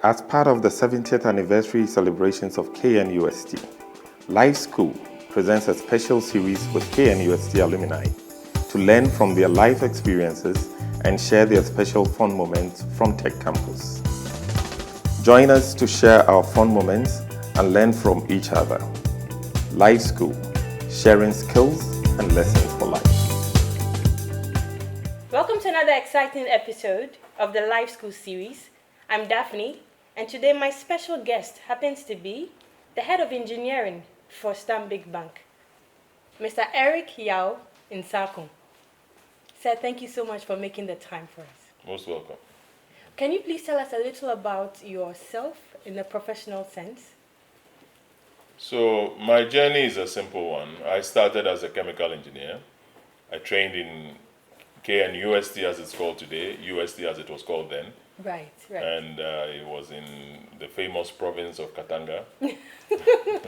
As part of the 70th anniversary celebrations of KNUST, Life School presents a special series with KNUST alumni to learn from their life experiences and share their special fun moments from Tech Campus. Join us to share our fun moments and learn from each other. Life School, sharing skills and lessons for life. Welcome to another exciting episode of the Life School series. I'm Daphne, and today my special guest happens to be the head of engineering for Stanbic Bank, Mr. Eric Yao Nsarkoh. Sir, thank you so much for making the time for us. Most welcome. Can you please tell us a little about yourself in a professional sense? So my journey is a simple one. I started as a chemical engineer. I trained in KNUST as it's called today, UST as it was called then. Right. And it was in the famous province of Katanga.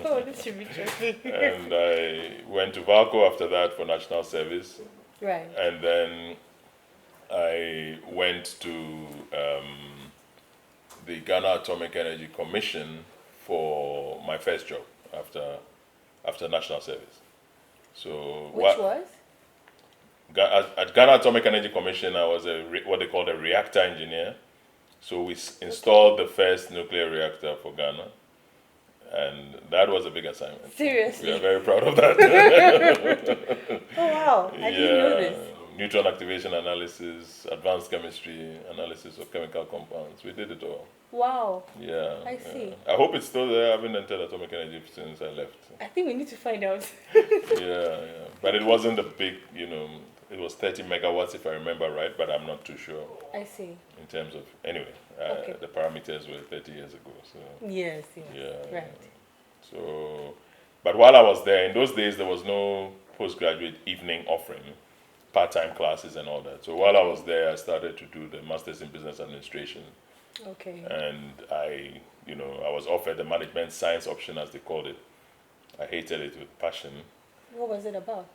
Oh, this should be tricky. And I went to Valco after that for national service. Right. And then I went to the Ghana Atomic Energy Commission for my first job after national service. So Which was? At Ghana Atomic Energy Commission, I was what they called a reactor engineer. So we installed the first nuclear reactor for Ghana, and that was a big assignment. Seriously? We are very proud of that. Oh, wow. I didn't know this. Neutron activation analysis, advanced chemistry, analysis of chemical compounds. We did it all. Wow. Yeah. I see. I hope it's still there. I haven't entered atomic energy since I left. I think we need to find out. Yeah. But it wasn't a big, it was 30 megawatts if I remember right, but I'm not too sure I see. in terms of, anyway, Okay. the parameters were 30 years ago. So, Yes. yeah. Right. So, but while I was there, in those days, there was no postgraduate evening offering, part-time classes and all that. So while I was there, I started to do the Masters in Business Administration. Okay. And I was offered the management science option, as they called it. I hated it with passion. What was it about?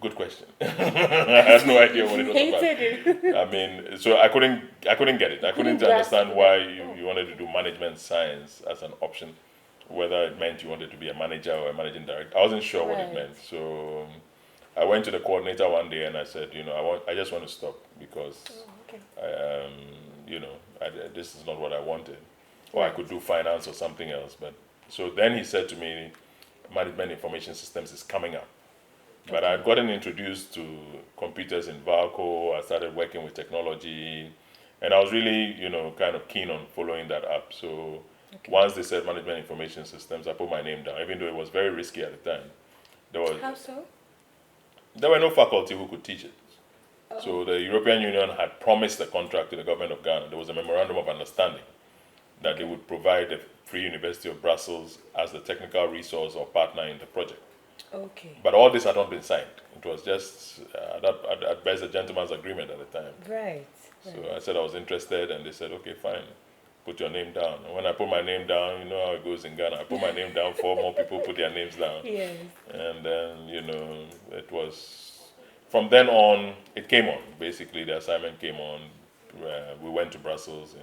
Good question. I had no idea what it was Hated about. it. I mean, so I couldn't get it. I couldn't grasp understand it. why you wanted to do management science as an option, whether it meant you wanted to be a manager or a managing director. I wasn't sure what it Right. meant. So I went to the coordinator one day and I said, I just want to stop because Okay. this is not what I wanted. Or I Right. could do finance or something else. But so then he said to me, management information systems is coming up. But I'd gotten introduced to computers in Valco. I started working with technology, and I was really, kind of keen on following that up. So once they said management information systems, I put my name down, even though it was very risky at the time. How so? There were no faculty who could teach it. So the European Union had promised a contract to the government of Ghana. There was a memorandum of understanding that they would provide the Free University of Brussels as the technical resource or partner in the project. Okay. But all this had not been signed. It was just at best a gentleman's agreement at the time. Right. So I said I was interested, and they said, okay, fine, put your name down. And when I put my name down, you know how it goes in Ghana. I put my name down, 4 more people put their names down. Yes. And then, it was, from then on, it came on. Basically, the assignment came on. We went to Brussels.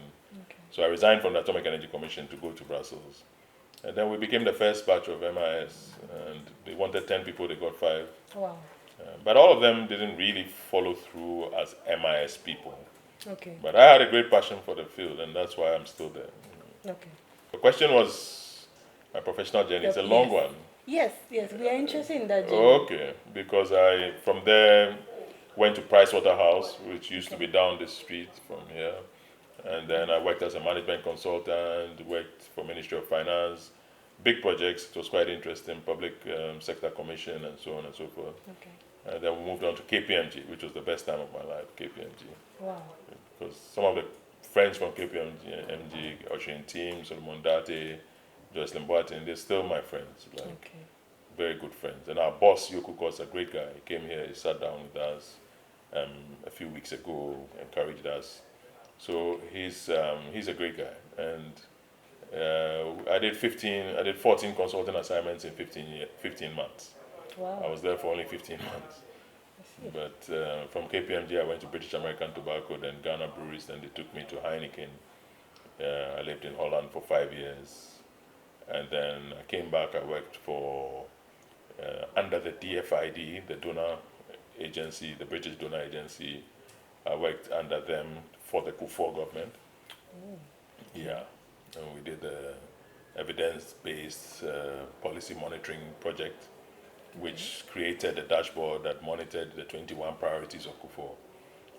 So I resigned from the Atomic Energy Commission to go to Brussels. And then we became the first batch of MIS, and they wanted 10 people, they got 5. Wow. But all of them didn't really follow through as MIS people. Okay. But I had a great passion for the field, and that's why I'm still there. Okay. The question was my professional journey. It's a long one. Yes. We are interested in that journey. Okay, because I, from there, went to Pricewaterhouse, which used to be down the street from here. And then I worked as a management consultant, worked for Ministry of Finance, big projects. It was quite interesting, public sector commission and so on and so forth. Okay. And then we moved on to KPMG, which was the best time of my life, KPMG. Wow. Because some of the friends from KPMG, Ocean Team, Solomon Date, Jocelyn Boateng, they're still my friends, very good friends. And our boss, Yoku Kos, a great guy. He came here, he sat down with us a few weeks ago, encouraged us. So he's a great guy, and I did 14 consulting assignments in 15 months. Wow. I was there for only 15 months. But from KPMG, I went to British American Tobacco, then Ghana Breweries, then they took me to Heineken, I lived in Holland for 5 years. And then I came back, I worked for, under the DFID, the donor agency, the British donor agency. I worked under them for the Kufuor government. Yeah, and we did the evidence-based policy monitoring project, which created a dashboard that monitored the 21 priorities of Kufuor.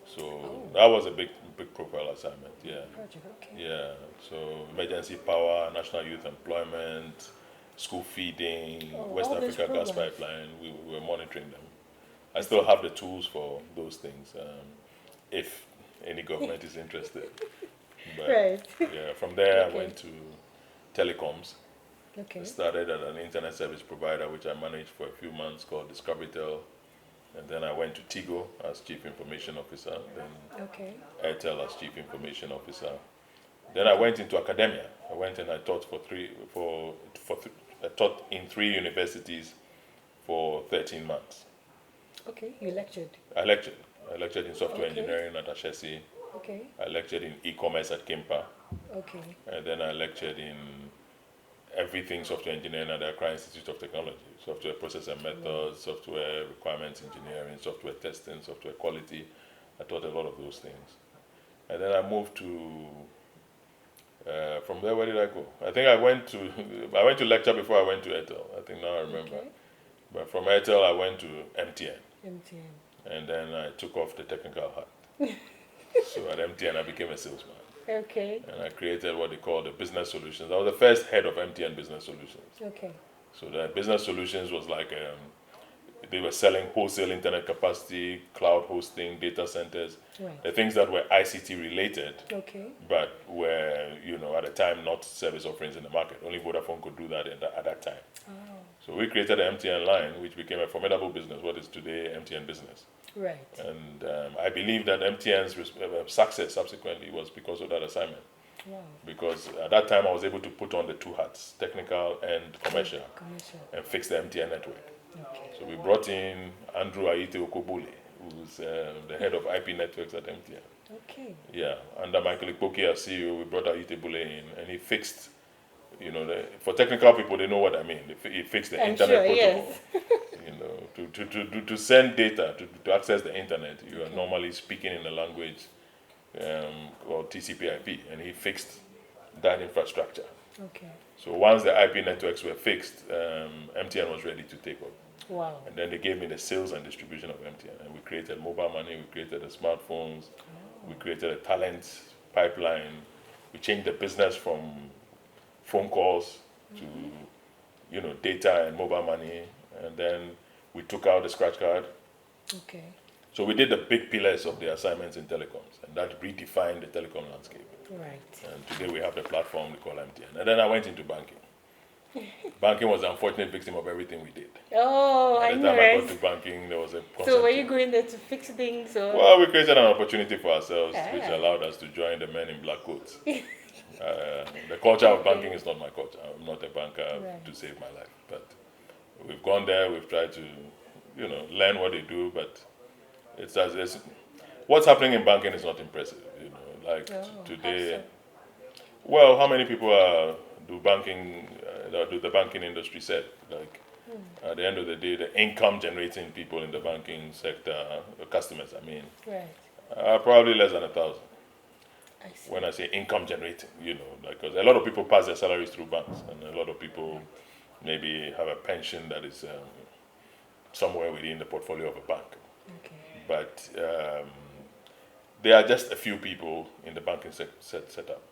So that was a big profile assignment. Yeah. Project, okay. Yeah. So emergency power, national youth employment, school feeding, West all those Africa gas programs. pipeline. We were monitoring them. I still have the tools for those things, if any government is interested. But Right. yeah, from there Okay. I went to telecoms. Okay. I started at an internet service provider, which I managed for a few months, called Discoverytel. And then I went to Tigo as chief information officer, then Okay. Airtel as chief information officer. Then I went into academia. I went and I taught I taught in 3 universities for 13 months. Okay. You lectured. I lectured. I lectured in software Okay. engineering at Ashesi. Okay. I lectured in e-commerce at Kimpa. Okay. And then I lectured in everything software engineering at the Accra Institute of Technology. Software process and methods, software requirements engineering, software testing, software quality. I taught a lot of those things. And then I moved to, from there, where did I go? I think I went to lecture before I went to Airtel. I think now I remember. Okay. But from Airtel, I went to MTN. MTN. And then I took off the technical hat. So at MTN, I became a salesman. Okay. And I created what they call the business solutions. I was the first head of MTN business solutions. Okay. So the business solutions was like, they were selling wholesale internet capacity, cloud hosting, data centers, Right. the things that were ICT related, Okay. but were, at the time, not service offerings in the market. Only Vodafone could do that at that time. Oh. So we created the MTN line, which became a formidable business, what is today MTN business. Right. And I believe that MTN's success subsequently was because of that assignment. Wow. Because at that time I was able to put on the 2 hats, technical and commercial, Commercial. and fix the MTN network. Okay. So we brought in Andrew Aite Okobule, who's the head of IP networks at MTN. Okay. Yeah, under Michael Ikpoki as CEO, we brought Aite Bule in, and he fixed, for technical people, they know what I mean. He fixed the I'm internet sure, protocol. yes. To send data, to access the internet, you are normally speaking in a language called TCP/IP, and he fixed that infrastructure. Okay. So once the IP networks were fixed, MTN was ready to take over. Wow. And then they gave me the sales and distribution of MTN. And we created mobile money, we created the smartphones, we created a talent pipeline. We changed the business from phone calls to, data and mobile money. And then we took out the scratch card. Okay. So we did the big pillars of the assignments in telecoms, and that redefined the telecom landscape. Right. And today we have the platform we call MTN. And then I went into banking. Banking was the unfortunate victim of everything we did. Oh, By I the know, time I got right? to banking, there was a So were concept- you going there to fix things or? Well, we created an opportunity for ourselves, which Ah. allowed us to join the men in black coats. The culture of banking is not my culture. I'm not a banker Right. to save my life. But we've gone there, we've tried to, learn what they do, but it's what's happening in banking is not impressive. Like Oh, today. how so? Well, how many people do the banking industry serve? Like, at the end of the day, the income generating people in the banking sector, the customers, Right. are probably less than 1,000. I see. When I say income generating, because a lot of people pass their salaries through banks, and a lot of people maybe have a pension that is somewhere within the portfolio of a bank. Okay. But there are just a few people in the banking setup.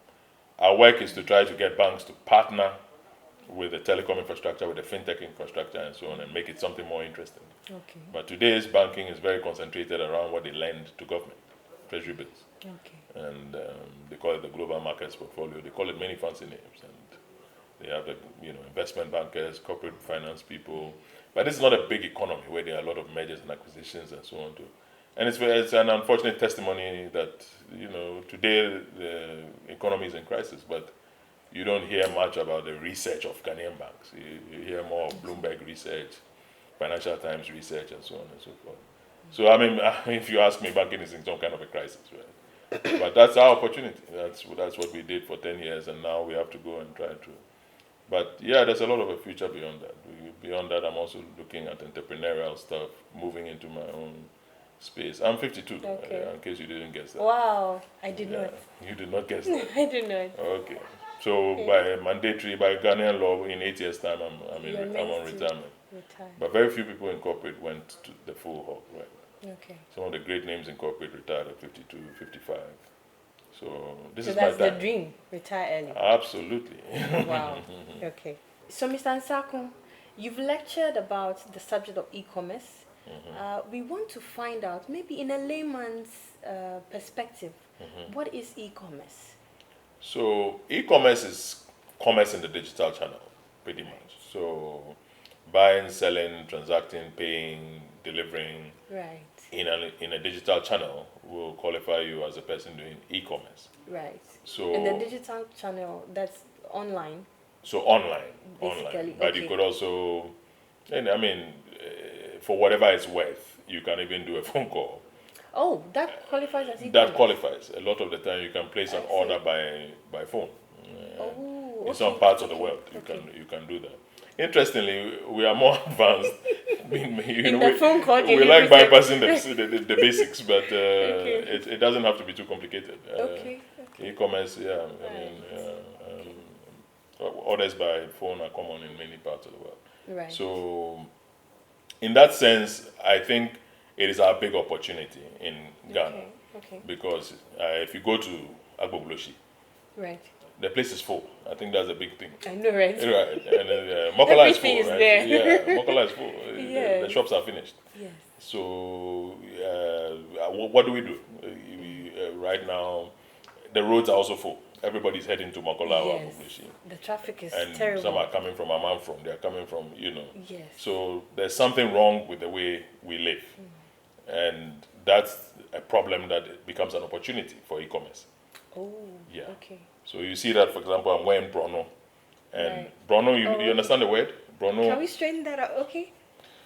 Our work is to try to get banks to partner with the telecom infrastructure, with the fintech infrastructure, and so on, and make it something more interesting. Okay. But today's banking is very concentrated around what they lend to government, treasury bills. Okay. And they call it the global markets portfolio. They call it many fancy names. And they have the investment bankers, corporate finance people. But this is not a big economy where there are a lot of mergers and acquisitions and so on too. And it's an unfortunate testimony that, today the economy is in crisis, but you don't hear much about the research of Ghanaian banks. You hear more of Bloomberg research, Financial Times research, and so on and so forth. So, if you ask me, banking is in some kind of a crisis, right? But that's our opportunity. That's what we did for 10 years, and now we have to go and try to. But yeah, there's a lot of a future beyond that. Beyond that, I'm also looking at entrepreneurial stuff, moving into my own space. I'm 52, Okay. in case you didn't guess that. Wow, I did Yeah, not. you did not guess that. I did not. Okay. So by Ghanaian law, in 8 years' time, I'm You're on meant to retirement. retire. But very few people in corporate went to the full hog, right? Okay. Some of the great names in corporate retired at 52, 55. So this So is my that's the time. dream. Retire early. Absolutely. Wow. Okay. So, Mr. Nsarkoh, you've lectured about the subject of e-commerce. We want to find out, maybe in a layman's perspective, what is e-commerce? So e-commerce is commerce in the digital channel, pretty much. So buying, selling, transacting, paying, delivering Right. in a digital channel will qualify you as a person doing e-commerce. Right. So In the digital channel, that's online. so online, Basically, But you could also, and I mean, for whatever it's worth, you can even do a phone call. Oh, that qualifies as e-commerce. That qualifies. A lot of the time, you can place an I see. order by phone. Oh, In some parts of the world, you can do that. Interestingly, we are more advanced. In the phone call, we like bypassing the basics, but it doesn't have to be too complicated. Okay. E-commerce, yeah. I mean, orders by phone are common in many parts of the world. Right. So, in that sense, I think it is our big opportunity in Ghana. Okay. Because if you go to Agbobloshi, Right. the place is full. I think that's a big thing. I know, right? Right, and Mokola is full, Everything is right? there. Yeah, Mokola is full. Yes. The shops are finished. Yes. So, what do we do? Right now, the roads are also full. Everybody's heading to Mokola or Yes. Agbobloshi. The traffic is And terrible. some are coming from Amanfrom. They are coming from, Yes. So there's something wrong with the way we live. And that's a problem that becomes an opportunity for e-commerce. Oh. Yeah. Okay. So you see that, for example, I'm wearing Brono. And Right. Brono, you understand the word? Brono. Can we straighten that out? Okay.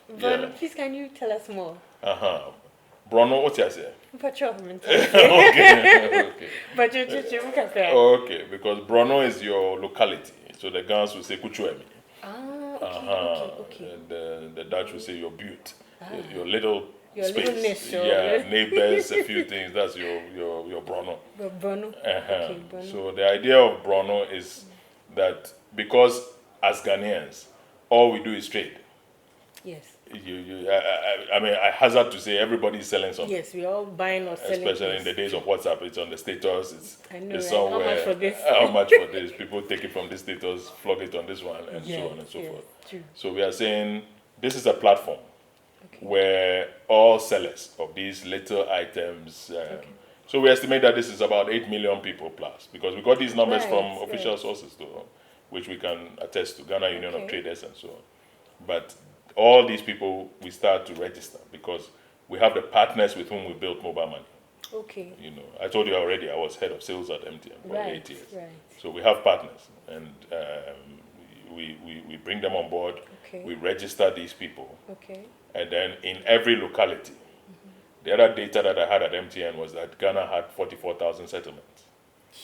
Yeah. But please, can you tell us more? Uh-huh. Brono, what's your say? Patrol. Okay. But you can say. Okay, because Brono is your locality. So the Ghanaians will say Kuchuemi. Okay. And the Dutch will say your butte. Your little Your space. little niche, Yeah, neighbors, a few things. That's your Brono. But Bruno. Okay, Bruno. So the idea of Brono is that because as Ghanaians, all we do is trade. Yes. I mean, I hazard to say everybody is selling something. Yes, we're all buying or selling. Especially in the days of WhatsApp, it's on the status. I know, It's right? somewhere. How much for this? How much for this? People take it from this status, flog it on this one, and so on and so yes, forth. true. So we are saying this is a platform Okay. where all sellers of these little items. So we estimate that this is about 8 million people plus, because we got these numbers Right, from right. official sources, though, which we can attest to, Ghana Union of Okay. Traders and so on. But all these people we start to register because we have the partners with whom we built mobile money. Okay. I told you already I was head of sales at MTN for Right. 8 years. Right. So we have partners, and we bring them on board. Okay. We register these people, Okay. and then in every locality, the other data that I had at MTN was that Ghana had 44,000 settlements.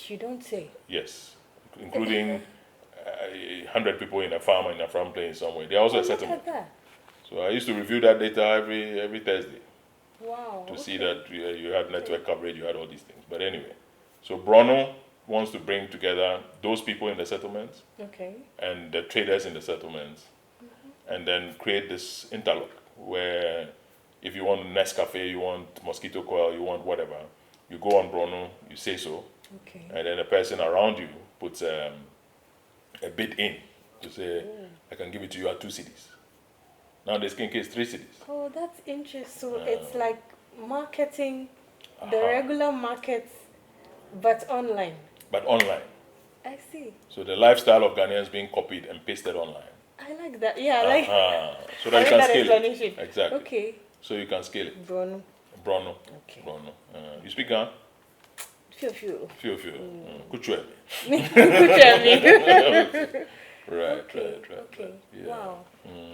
You don't say. Yes, including 100 people in a farm playing somewhere. They're also a Look settlement. at that. So I used to review that data every Thursday Wow. to see that you had network coverage, you had all these things. But anyway, so Brono wants to bring together those people in the settlements Okay. and the traders in the settlements, and then create this interlock where if you want Nescafe, you want mosquito coil, you want whatever, you go on Brono, you say so, Okay. and then the person around you puts a bid in to say, I can give it to you at 2 cities. Now the skin case 3 cities. Oh, that's interesting. So it's like marketing, the regular markets, but online. But online. I see. So the lifestyle of Ghanaians being copied and pasted online. I like that. Yeah, I like. So that I you like can that scale explanation. it. Exactly. Okay. So you can scale it. Bruno. Brono. Okay. Brono. You speak Ghana? Few. Few. Kuchuemi. Right. Okay. Yeah. Wow.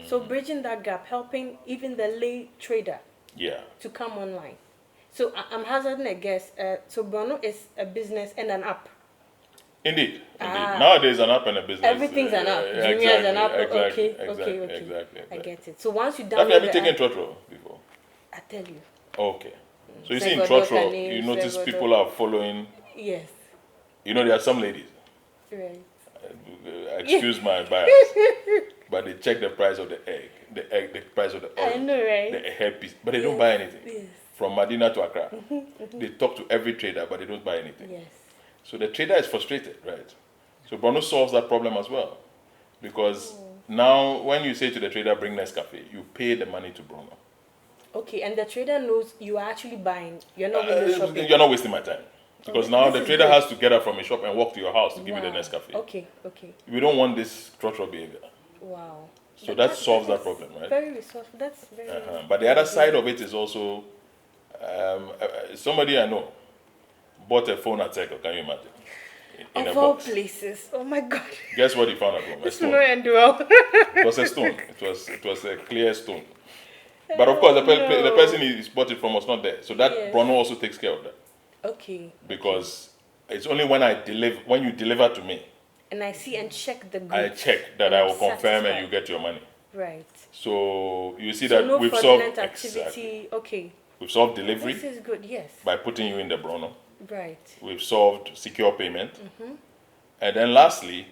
So bridging that gap, helping even the lay trader Yeah. to come online. So I'm hazarding a guess. So Bono is a business and an app. Indeed. Nowadays, an app and a business. Everything's an app. Jumia Exactly, is an app. exactly, Okay. I get it. So once you Have download you taken Trotro before? I tell you. Okay. So you see in Nsarkoh Trotro, names, you notice Nsarkoh. people are following. Yes. There are some ladies. Right. Excuse my bias, but they check the price of the egg, the price of the oil, I know, right? the headpiece, but they don't buy anything. Yes. From Medina to Accra, they talk to every trader, but they don't buy anything. Yes. So the trader is frustrated, right? So Bruno solves that problem as well, because now when you say to the trader, bring Nescafe, you pay the money to Bruno. Okay, and the trader knows you are actually buying. You're not window shopping. You're not wasting my time. Because now the trader has to get up from a shop and walk to your house to give you the Nescafe. Okay. We don't want this trotro behavior. Wow. So that solves that problem, right? Very resourceful. That's very. But the other side of it is also somebody I know bought a phone at Nsarkoh. Can you imagine? In a Of all box. places. Oh my God. Guess what he found at home? A stone. It It was a stone. It was a clear stone. But of course, the person he bought it from was not there. So that Bruno also takes care of that. Okay. Because it's only when you deliver to me, And I see and check the goods. I check that I will confirm and you get your money. Right. So you see So that no we've solved activity. exactly. Okay. We've solved delivery This is good. Yes. by putting you in the Bruno. Right. We've solved secure payment. And then lastly,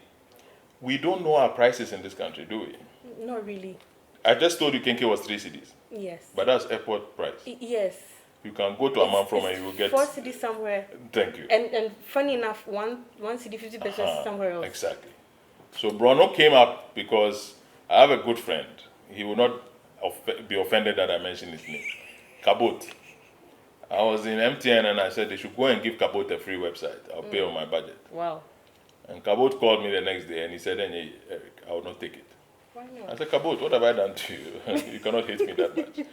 we don't know our prices in this country, do we? Not really. I just told you Kenke was 3 cedis, Yes. but that's airport price. Yes. You can go to Amman from and you will get 4 cities somewhere. Thank you. And funny enough, one city 50 pesos somewhere else. Exactly. So Bruno came up because I have a good friend. He will not be offended that I mentioned his name. Kabot. I was in MTN and I said they should go and give Kabot a free website. I'll pay on my budget. Wow. And Kabot called me the next day and he said, "Hey, Eric, I will not take it." Why not? I said, "Kabot, what have I done to you? You cannot hate me that much."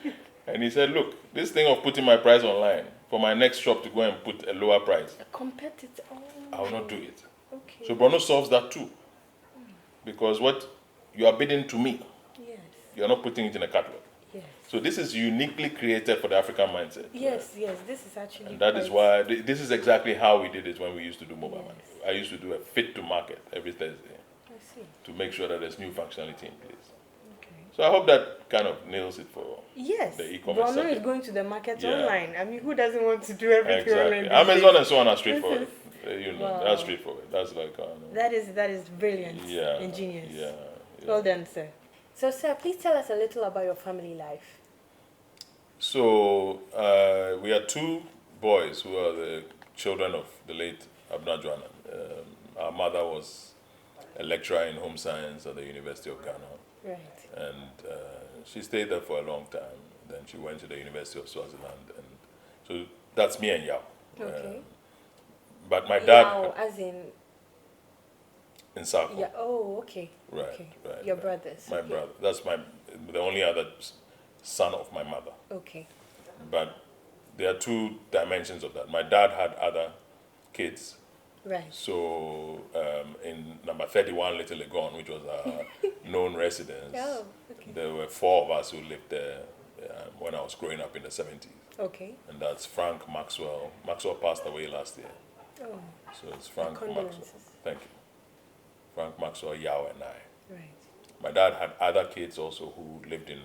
And he said, "Look, this thing of putting my price online for my next shop to go and put a lower price, A competitor. Oh. I will not do it." Okay. So Bruno solves that too. Because what you are bidding to me, Yes. you are not putting it in a catalog. Yes. So this is uniquely created for the African mindset. Yes. This is actually. And that is why, this is exactly how we did it when we used to do mobile money. I used to do a fit to market every Thursday I see. to make sure that there's new functionality in place. Okay. So I hope that kind of nails it for Yes. the e-commerce Bruno is subject. going to the market Yeah. online. I mean, who doesn't want to do everything online? Exactly. these Amazon days? and so on are straightforward. Wow. That's straightforward. That's like, That is brilliant. yeah. Ingenious. Yeah. Well done, sir. So, sir, please tell us a little about your family life. So we are 2 boys who are the children of the late Abna Joanna. Our mother was a lecturer in home science at the University of Ghana, Right. and she stayed there for a long time. Then she went to the University of Swaziland, and so that's me and Yao. Okay. But my dad Wow, as in. in Nsarkoh. Yeah. Oh, okay. Right, Okay. right, Your right. brothers. My okay. brother. That's the only other son of my mother. Okay. But there are 2 dimensions of that. My dad had other kids. Right. So in number 31, Little Legon, which was our known residence, Oh, okay. there were 4 of us who lived there when I was growing up in the 70s. Okay. And that's Frank Maxwell. Maxwell passed away last year. Oh, So it's Frank Maxwell. condolences. Thank you. Frank Maxwell, Yao, and I. Right. My dad had other kids also who lived in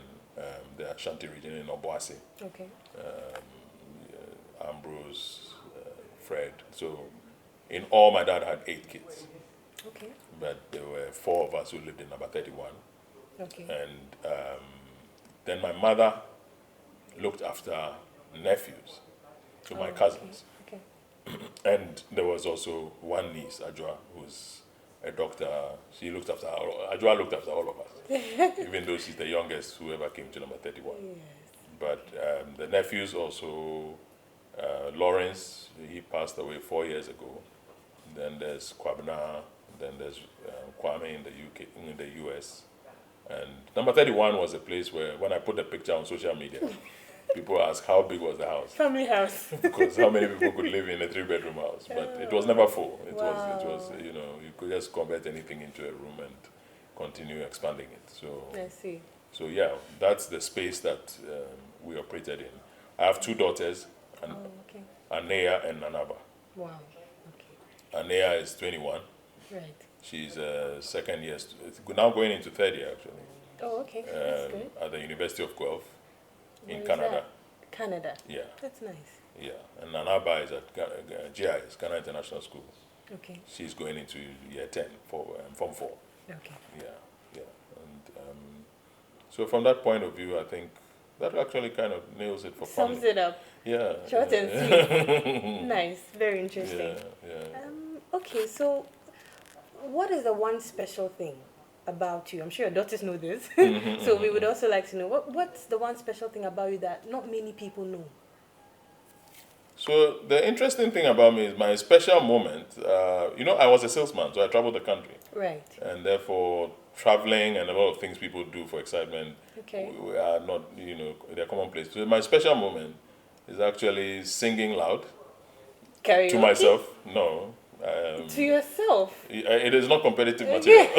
the Ashanti region in Obuasi. Okay. Ambrose, Fred. So in all, my dad had 8 kids. Okay. But there were 4 of us who lived in number 31. Okay. And then my mother looked after nephews to my cousins. Okay. And there was also one niece, Ajwa, who's a doctor. She looked after Ajwa looked after all of us, even though she's the youngest who ever came to number 31. Yes. But the nephews also, Lawrence, he passed away 4 years ago. Then there's Kwabena, then there's Kwame in the UK, in the US. And number 31 was a place where, when I put the picture on social media, people ask how big was the house, Family house. because how many people could live in a 3-bedroom house. But it was never full. It was you could just convert anything into a room and continue expanding it. So I see. So yeah, that's the space that we operated in. I have 2 daughters, and okay. Anea and Nanaba. Wow. Okay. Anea is 21. Right. She's second year, now going into third year actually, Oh, okay. That's good. at the University of Guelph in Where is Canada. that? Canada. Yeah, That's nice. yeah. And Nanaba is at GIS, Ghana International School. Okay. She's going into year 10 for Form 4. Okay. Yeah, yeah. And so from that point of view, I think that actually kind of nails it for Sums family. it up. Yeah. Short and sweet. Nice. Very interesting. Yeah, yeah. Okay, so what is the one special thing about you? I'm sure your daughters know this. So we would also like to know what's the one special thing about you that not many people know? So the interesting thing about me is my special moment. I was a salesman, so I traveled the country. Right. And therefore, traveling and a lot of things people do for excitement Okay. are not, they're commonplace. So my special moment is actually singing loud Karaoke? to myself. No. To yourself? It is not competitive material.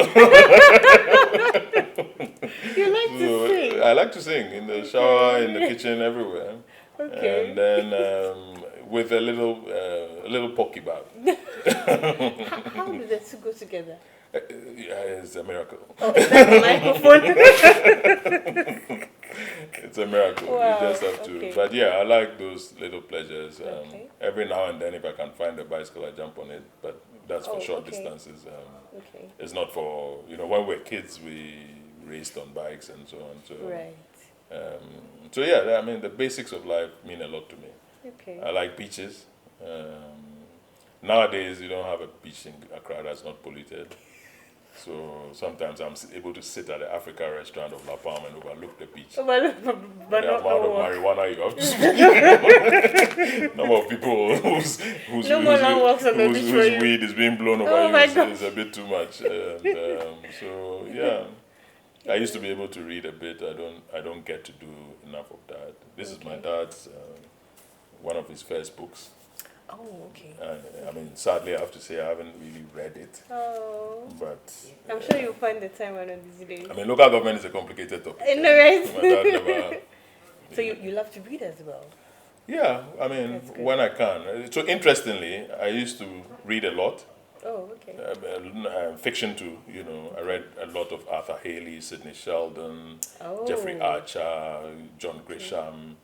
You like to sing? I like to sing in the shower, in the kitchen, everywhere. Okay. And then with a little pocky bag. How do the two go together? It's a miracle. Oh, is that the microphone? It's a miracle. Wow, You just have to. okay. But yeah, I like those little pleasures. Okay. Every now and then, if I can find a bicycle, I jump on it. But that's for short okay. distances. Okay. It's not for, when we're kids, we raced on bikes and so on. So, Right. so yeah, I mean, the basics of life mean a lot to me. Okay. I like beaches. Nowadays, you don't have a beach in Accra that's not polluted. So sometimes I'm able to sit at the Africa restaurant of La Palma and overlook the beach. But The not amount of marijuana you have to smoke. Number of people whose No more long walks on the beach for you. weed is being blown over Oh my you God. is a bit too much. And, so yeah, I used to be able to read a bit. I don't get to do enough of that. This is my dad's one of his first books. Oh, okay. I mean, sadly, I have to say I haven't really read it. Oh. But I'm sure you'll find the time one of these days. I mean, local government is a complicated topic. I know, right? My dad never. So you love to read as well? Yeah, I mean, when I can. So interestingly, I used to read a lot. Oh, okay. Fiction too, I read a lot of Arthur Haley, Sidney Sheldon, Oh. Jeffrey Archer, John Grisham,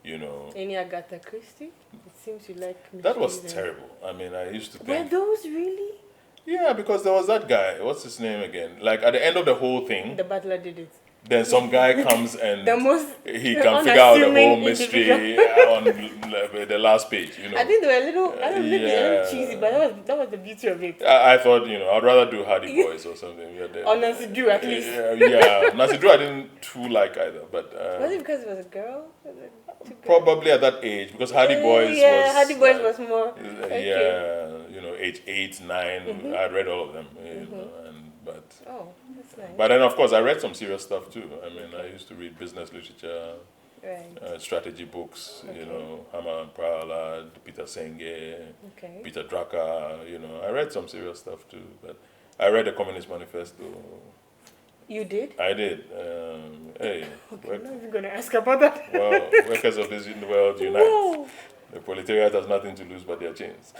Any Agatha Christie? It seems you like That was mysteries and- terrible. I mean, I used to Were think. those really? Yeah, because there was that guy. What's his name again? Like at the end of the whole thing, The Butler did it. then some guy comes and The most he can figure out the whole unassuming mystery on the last page. I think they were a little, I don't know, maybe a Yeah. little cheesy, but that was the beauty of it. I thought, I'd rather do Hardy Boys or something. Yeah, Or Nancy Drew, at least. Yeah, Nancy Drew I didn't too like either, but Was it because it was a girl? Was it too good? probably at that age because Hardy Boys Yeah, was Hardy Boys like, was more. Okay. yeah, age 8, 9. I read all of them, but Oh, that's nice. but then of course I read some serious stuff too. I mean, I used to read business literature. Right. Strategy books, Hammer and Prowler, Peter Senge, Okay. Peter Drucker, I read some serious stuff too, but I read the Communist Manifesto. You did? I did. Hey, I'm not even going to ask about that. well, workers of this world unite. Whoa. The proletariat has nothing to lose but their chains.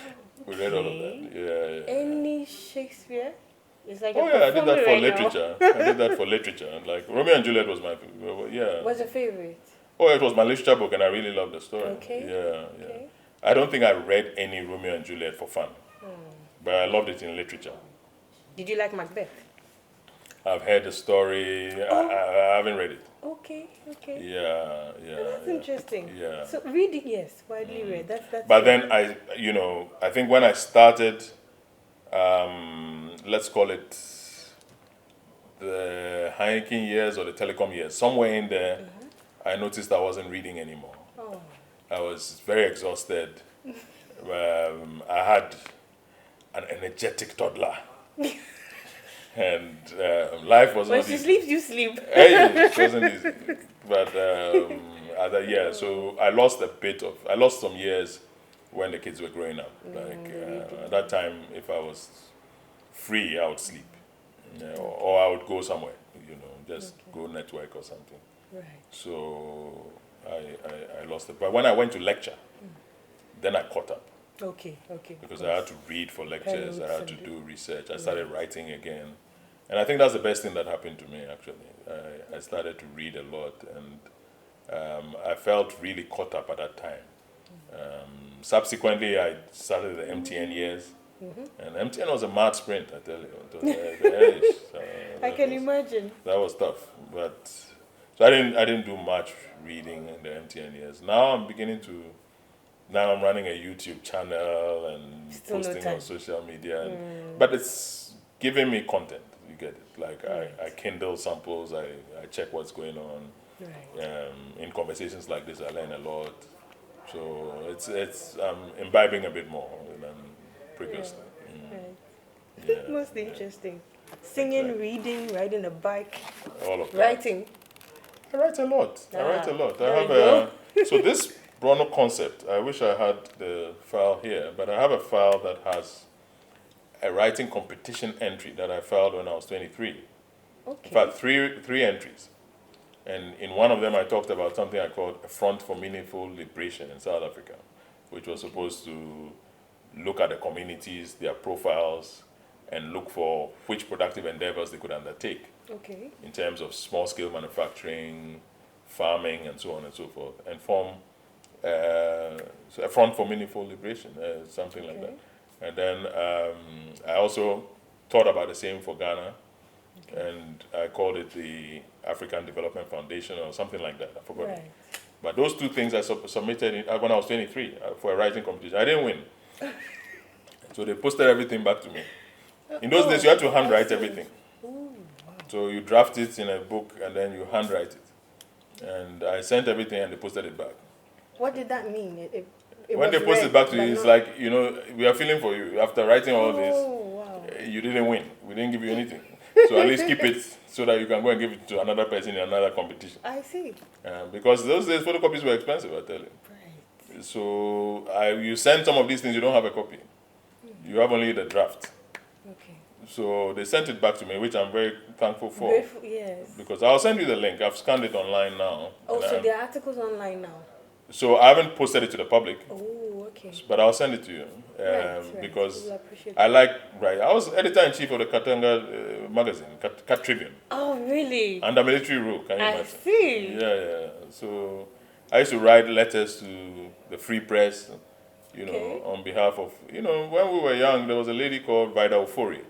We read all of that. Yeah. Any Shakespeare? It's like Oh you're yeah, I did that performing for right now. literature. I did that for literature. Like Romeo and Juliet was my What's your favorite? Oh, it was my literature book, and I really loved the story. Okay. Yeah. Okay. I don't think I read any Romeo and Juliet for fun, but I loved it in literature. Did you like Macbeth? I've heard the story. I haven't read it. Okay. Yeah. That's interesting. Yeah. So reading, yes, widely read. That's. But then I think when I started, let's call it the Heineken years or the telecom years, somewhere in there, I noticed I wasn't reading anymore. Oh. I was very exhausted. I had an energetic toddler. And life was When not she easy. sleeps, you sleep. Hey, it wasn't easy. But so I lost some years when the kids were growing up. At that time, if I was free, I would sleep. Or I would go somewhere, just go network or something. Right. So I lost it. But when I went to lecture, then I caught up Okay. because I had to read for lectures, I notes had to and do research, I started writing again. And I think that's the best thing that happened to me, actually. I started to read a lot, and I felt really caught up at that time. Subsequently, I started the MTN years, and MTN was a mad sprint, I tell you. It was, I can imagine. that was tough, but so I didn't do much reading in the MTN years. Now I'm running a YouTube channel and Still no posting time. on social media, but it's giving me content. You get it? Like I Kindle samples, I check what's going on. Right. In conversations like this, I learn a lot. So it's imbibing a bit more than previously. Right. Yeah, Most interesting. Singing, Exactly. reading, riding a bike, all of that. writing. I write a lot. I Ah, write a lot. I there have you go. so this Bruno concept. I wish I had the file here, but I have a file that has a writing competition entry that I filed when I was 23. Okay. In fact, three entries, and in one of them I talked about something I called a front for meaningful liberation in South Africa, which was supposed to look at the communities, their profiles, and look for which productive endeavors they could undertake Okay. in terms of small-scale manufacturing, farming, and so on and so forth, and form so a front for meaningful liberation, something like that. And then I also thought about the same for Ghana, and I called it the African Development Foundation or something like that. I forgot. Right. But those two things I submitted when I was 23 for a writing competition. I didn't win. So they posted everything back to me. In those days, you had to handwrite everything. So you draft it in a book and then you handwrite it. And I sent everything and they posted it back. What did that mean? It When was they post read, it back to but you, it's not- like, we are feeling for you. After writing all this, Oh, wow. you didn't win. We didn't give you anything. So at least keep it so that you can go and give it to another person in another competition. I see. Because those days, photocopies were expensive, I tell you. Right. So you send some of these things, you don't have a copy. You have only the draft. Okay. So they sent it back to me, which I'm very thankful for. Grateful, yes. Because I'll send you the link. I've scanned it online now. Oh, And so there are articles online now. so I haven't posted it to the public, Oh, okay. but I'll send it to you. Right. Because We'll appreciate I it. like, I was editor-in-chief of the Katanga magazine, Cat Tribune, Oh, really? under military rule, can you I imagine? see. Yeah. So I used to write letters to the Free Press, Okay. on behalf of, when we were young, there was a lady called Vida Ofori,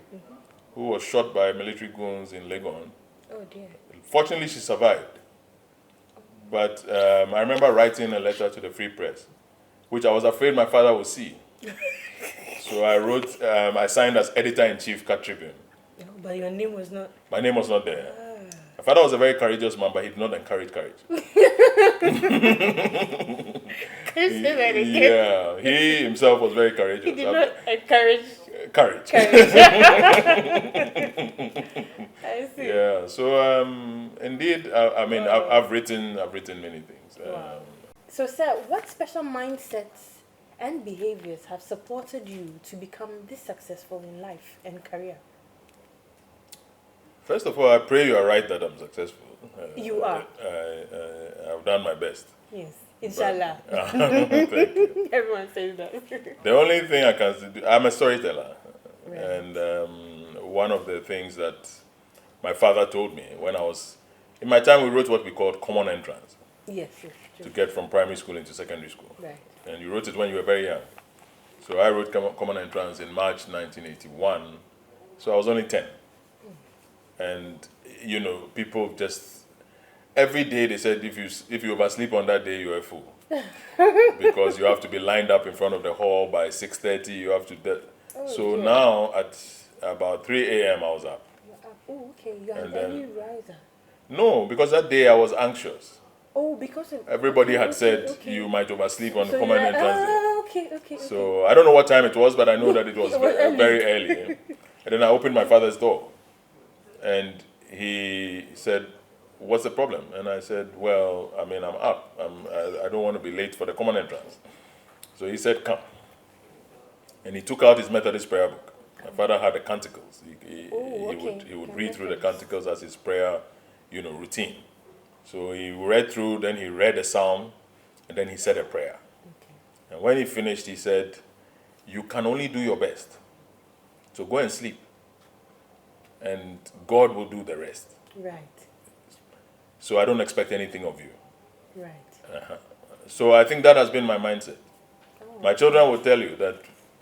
who was shot by military goons in Legon. Oh, dear. Fortunately, she survived. But I remember writing a letter to the Free Press, which I was afraid my father would see. So I wrote, I signed as editor-in-chief, Cat Tribune. No, but your name was not. My name was not there. My father was a very courageous man, but he did not encourage courage. Can you say that again? Yeah, he himself was very courageous. He did not encourage Courage. courage. I see. Yeah. So indeed, I've written many things. So, sir, what special mindsets and behaviors have supported you to become this successful in life and career? First of all, I pray you are right that I'm successful. You are. I've done my best. Yes. Inshallah. Thank you. Everyone says that. The only thing I can do, I'm a storyteller. Right. And one of the things that my father told me when I was, in my time, we wrote what we called common entrance Yes. to get from primary school into secondary school. Right. And you wrote it when you were very young. So I wrote common entrance in March 1981. So I was only 10. And, people just, every day they said, if you oversleep on that day, you're a fool. Because you have to be lined up in front of the hall by 6:30. You have to. So dear. now at about 3 a.m. I was up. Oh, okay. You are an And then- early riser. No, because that day I was anxious. Oh, because of, Everybody okay, had said okay. you might oversleep on the So common you're like, entrance day. okay. So I don't know what time it was, but I know that it was It was early. very early. And then I opened my father's door, and he said, "What's the problem?" And I said, "Well, I'm up. I don't want to be late for the common entrance." So he said, "Come." And he took out his Methodist prayer book. My father had the canticles. He would read through the canticles as his prayer, routine. So he read through, then he read a psalm, and then he said a prayer. And when he finished, he said, "You can only do your best. So go and sleep. And God will do the rest. Right. So I don't expect anything of you." Right. So I think that has been my mindset. Oh. My children will tell you that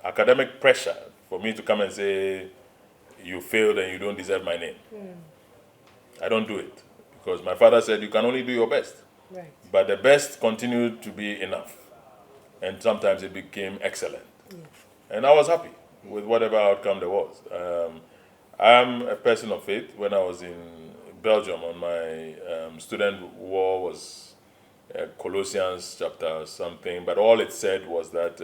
academic pressure for me to come and say, "You failed and you don't deserve my name." I don't do it. Because my father said, "You can only do your best." Right. But the best continued to be enough. And sometimes it became excellent. Yes. And I was happy with whatever outcome there was. I'm a person of faith. When I was in Belgium on my student war was Colossians chapter something, but all it said was that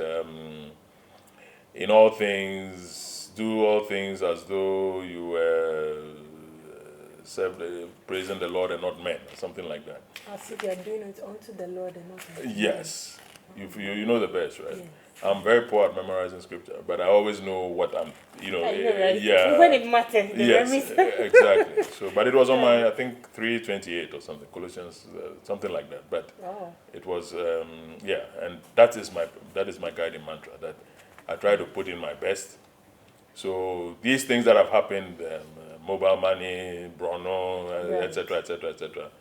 in all things, do all things as though you were praising the Lord and not men, or something like that. As if you are doing it unto the Lord and not unto Yes. You know the verse, right? Yes. I'm very poor at memorizing scripture, but I always know what I'm, right? yeah. When it matters, the Yes, memories. exactly. So, but it was on my, I think, 3:28 or something, Colossians, something like that. But Oh. it was, and that is my guiding mantra, that I try to put in my best. So these things that have happened, mobile money, Bruno, Right. etc., etc., etc.,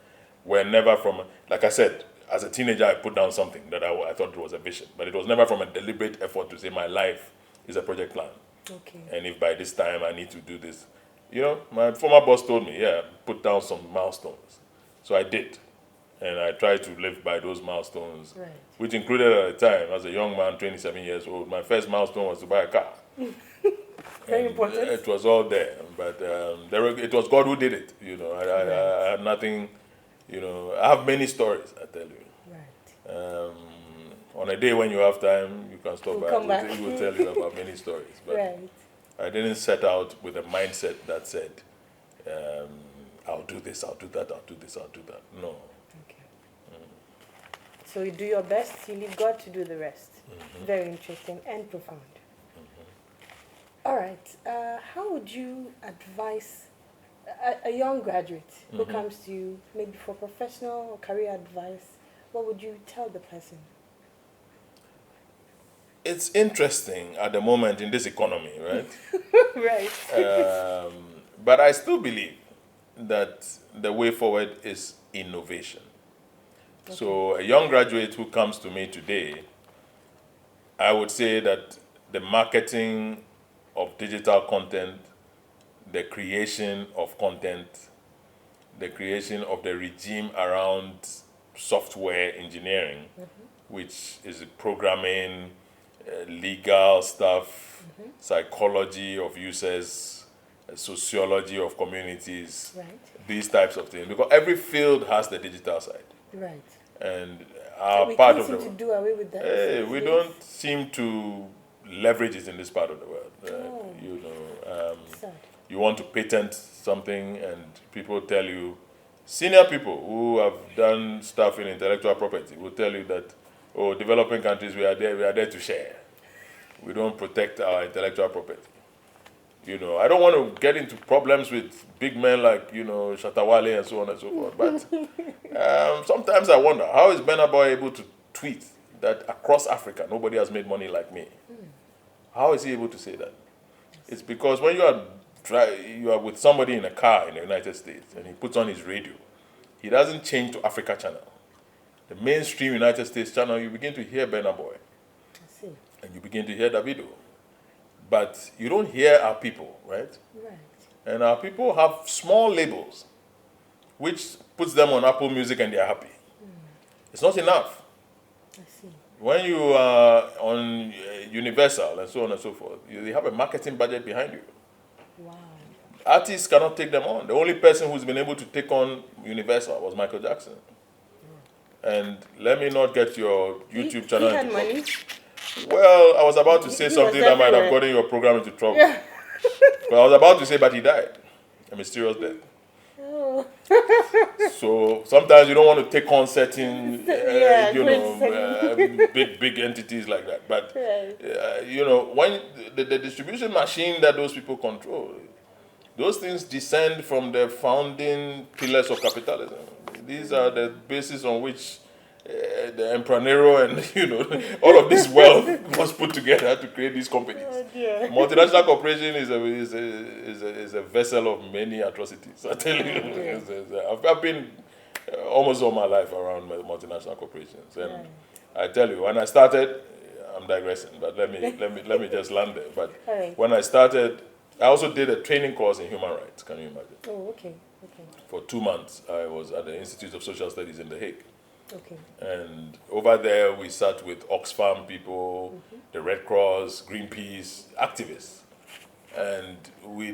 were never from, like I said, as a teenager, I put down something that I thought it was a vision, but it was never from a deliberate effort to say my life is a project plan. Okay. And if by this time I need to do this, my former boss told me, yeah, put down some milestones. So I did. And I tried to live by those milestones, Right. which included at the time, as a young man, 27 years old, my first milestone was to buy a car. Very And important. it was all there, but it was God who did it. I had nothing. I have many stories. I tell you. Right. On a day when you have time, you can stop We'll by. come back. We will tell you about many stories. But Right. I didn't set out with a mindset that said, "I'll do this, I'll do that, I'll do this, I'll do that." No. Okay. So you do your best, you leave God to do the rest. Very interesting and profound. All right. How would you advise a young graduate who comes to you, maybe for professional or career advice? What would you tell the person? It's interesting at the moment in this economy, right? Right. But I still believe that the way forward is innovation. Okay. So a young graduate who comes to me today, I would say that the marketing of digital content, the creation of content, the creation of the regime around software engineering, which is programming, legal stuff, psychology of users, sociology of communities, Right. these types of things. Because every field has the digital side. Right. And So our we part can't of seem the to do away with that. we don't seem to leverage it in this part of the world. Sad. You want to patent something, and people tell you, senior people who have done stuff in intellectual property will tell you that, oh, developing countries, we are there to share. We don't protect our intellectual property. I don't want to get into problems with big men like, Shatawale and so on and so forth. But sometimes I wonder, how is Benaboy able to tweet that across Africa, nobody has made money like me? How is he able to say that? It's because when you are with somebody in a car in the United States and he puts on his radio, he doesn't change to Africa channel. The mainstream United States channel, you begin to hear Benaboy. I see. And you begin to hear Davido. But you don't hear our people, right? Right. And our people have small labels, which puts them on Apple Music and they're happy. It's not enough. I see. When you are on Universal and so on and so forth, you have a marketing budget behind you. Wow. Artists cannot take them on. The only person who's been able to take on Universal was Michael Jackson. And let me not get your YouTube channel He had into money. Well, I was about to say He something was that might have everywhere. gotten your program into trouble. But I was about to say, but he died. A mysterious death. Oh. So sometimes you don't want to take on certain, Yeah, big entities like that. But, Right. when the distribution machine that those people control, those things descend from the founding pillars of capitalism. These are the basis on which the Empranero and all of this wealth was put together to create these companies. Oh dear. Multinational corporation is a vessel of many atrocities. I tell you, I've been almost all my life around multinational corporations, and I tell you, when I started, I'm digressing, but let me just land there. But when I started, I also did a training course in human rights. Can you imagine? Oh, okay. For 2 months, I was at the Institute of Social Studies in The Hague. Okay. And over there, we sat with Oxfam people, the Red Cross, Greenpeace, activists. And we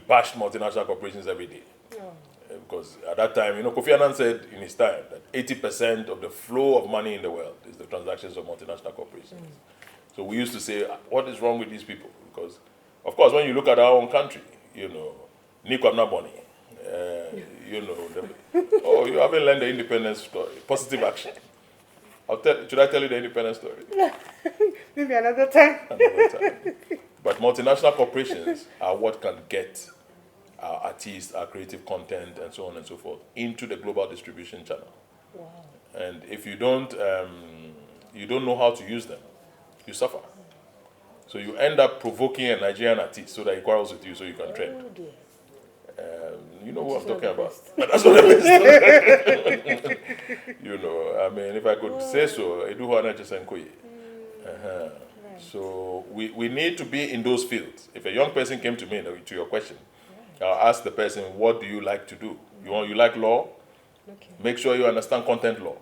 bashed multinational corporations every day. Oh. Because at that time, Kofi Annan said in his time that 80% of the flow of money in the world is the transactions of multinational corporations. So we used to say, what is wrong with these people? Because, of course, when you look at our own country, Nico Abnaboni, oh, you haven't learned the independence story. Positive action. Should I tell you the independence story? Maybe another time. But multinational corporations are what can get our artists, our creative content, and so on and so forth into the global distribution channel. Wow. And if you don't know how to use them, you suffer. So you end up provoking a Nigerian artist so that he quarrels with you so you can trend. Oh dear. You know what I'm talking about. That's what I mean. I mean, if I could say so, I do Nsarkoh. So we need to be in those fields. If a young person came to me, to your question, I'll ask the person, what do you like to do? You like law? Okay. Make sure you understand content law.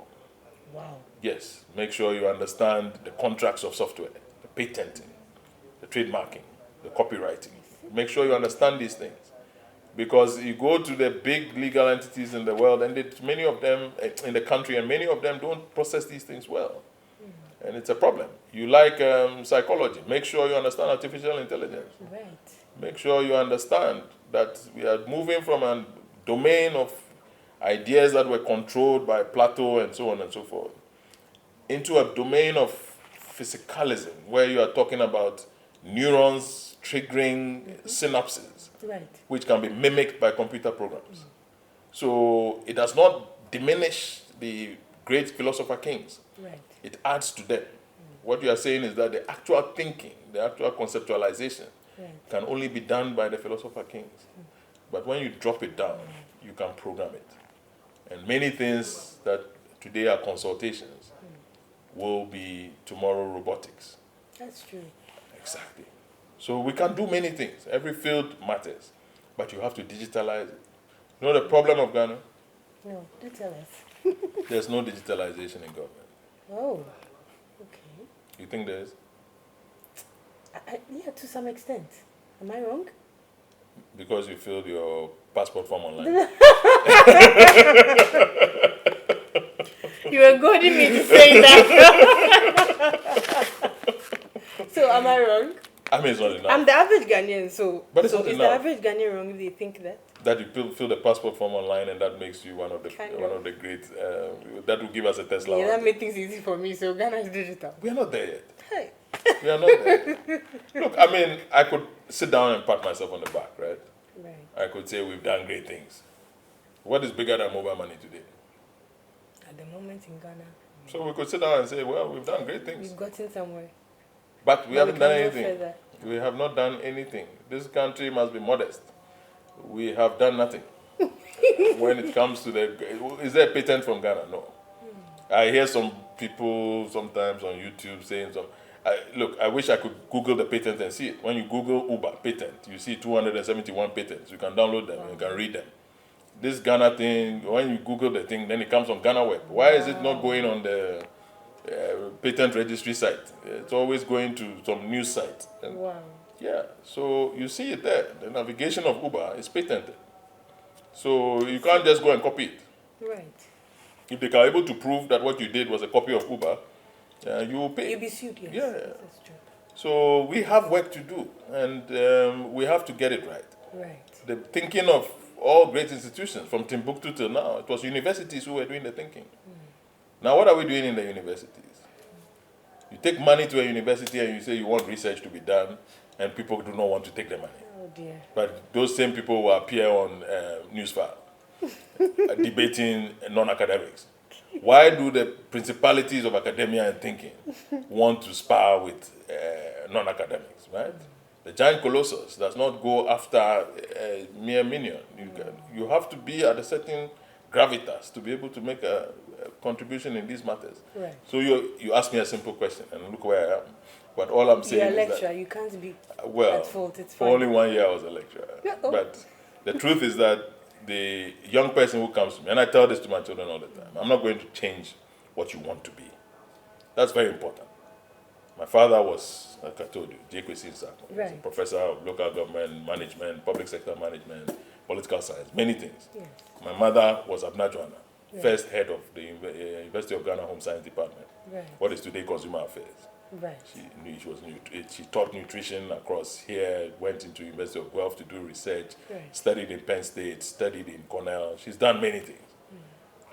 Wow. Yes. Make sure you understand the contracts of software, the patenting, the trademarking, the copywriting. Make sure you understand these things. Because you go to the big legal entities in the world, and many of them in the country, and many of them don't process these things well. And it's a problem. You like psychology. Make sure you understand artificial intelligence. Right. Make sure you understand that we are moving from a domain of ideas that were controlled by Plato and so on and so forth into a domain of physicalism, where you are talking about neurons triggering synapses, which can be mimicked by computer programs. So it does not diminish the great philosopher kings. Right. It adds to them. What you are saying is that the actual thinking, the actual conceptualization can only be done by the philosopher kings. But when you drop it down, you can program it. And many things that today are consultations will be tomorrow robotics. That's true. Exactly. So we can do many things. Every field matters. But you have to digitalize it. You know the problem of Ghana? No, do tell us. There's no digitalization in government. Oh, okay. You think there is? Yeah, to some extent. Am I wrong? Because you filled your passport form online. You were goading me to say that. So am I wrong? I mean, it's not enough. I'm the average Ghanaian, so, But it's so not is enough. the average Ghanaian wrong if they think that? That you fill the passport form online, and that makes you one of the great. That will give us a Tesla. Yeah, that made things easy for me. So Ghana is digital. We are not there yet. Hey. We are not there. Look, I mean, I could sit down and pat myself on the back, right? Right. I could say we've done great things. What is bigger than mobile money today? At the moment in Ghana. So we could sit down and say, well, we've done great things. We've gotten somewhere. But we haven't done anything. Further. We have not done anything. This country must be modest. We have done nothing. When it comes to is there a patent from Ghana? No. I hear some people sometimes on YouTube saying look, I wish I could Google the patent and see it. When you Google Uber patent, you see 271 patents. You can download them and you can read them. This Ghana thing, when you Google the thing, then it comes on Ghana Web. Why is it not going on the patent registry site? It's always going to some news site. Wow. Yeah, so you see it there. The navigation of Uber is patented. So you can't just go and copy it. Right. If they are able to prove that what you did was a copy of Uber, you will pay. You'll be sued, yes. Yeah. That's true. So we have work to do, and we have to get it right. Right. The thinking of all great institutions, from Timbuktu till now, it was universities who were doing the thinking. Now what are we doing in the universities? You take money to a university and you say you want research to be done, and people do not want to take the money. Oh dear. But those same people will appear on Newsfile debating non-academics. Why do the principalities of academia and thinking want to spar with non-academics, right? The giant colossus does not go after a mere minion. You have to be at a certain gravitas to be able to make a contribution in these matters. Right. So you ask me a simple question, and look where I am. But all I'm saying You're a is lecturer. that, You can't be well, at fault. It's for fine. only 1 year I was a lecturer. Oh. But the truth is that the young person who comes to me, and I tell this to my children all the time, I'm not going to change what you want to be. That's very important. My father was, like I told you, Nsarkoh. He's a Right. professor of local government management, public sector management, political science, many things. Yes. My mother was Abna Joanna, Right. first head of the University of Ghana Home Science Department, Right. what is today Consumer Affairs. Right. She taught nutrition across here, went into University of Guelph to do research, Right. studied in Penn State, studied in Cornell. She's done many things.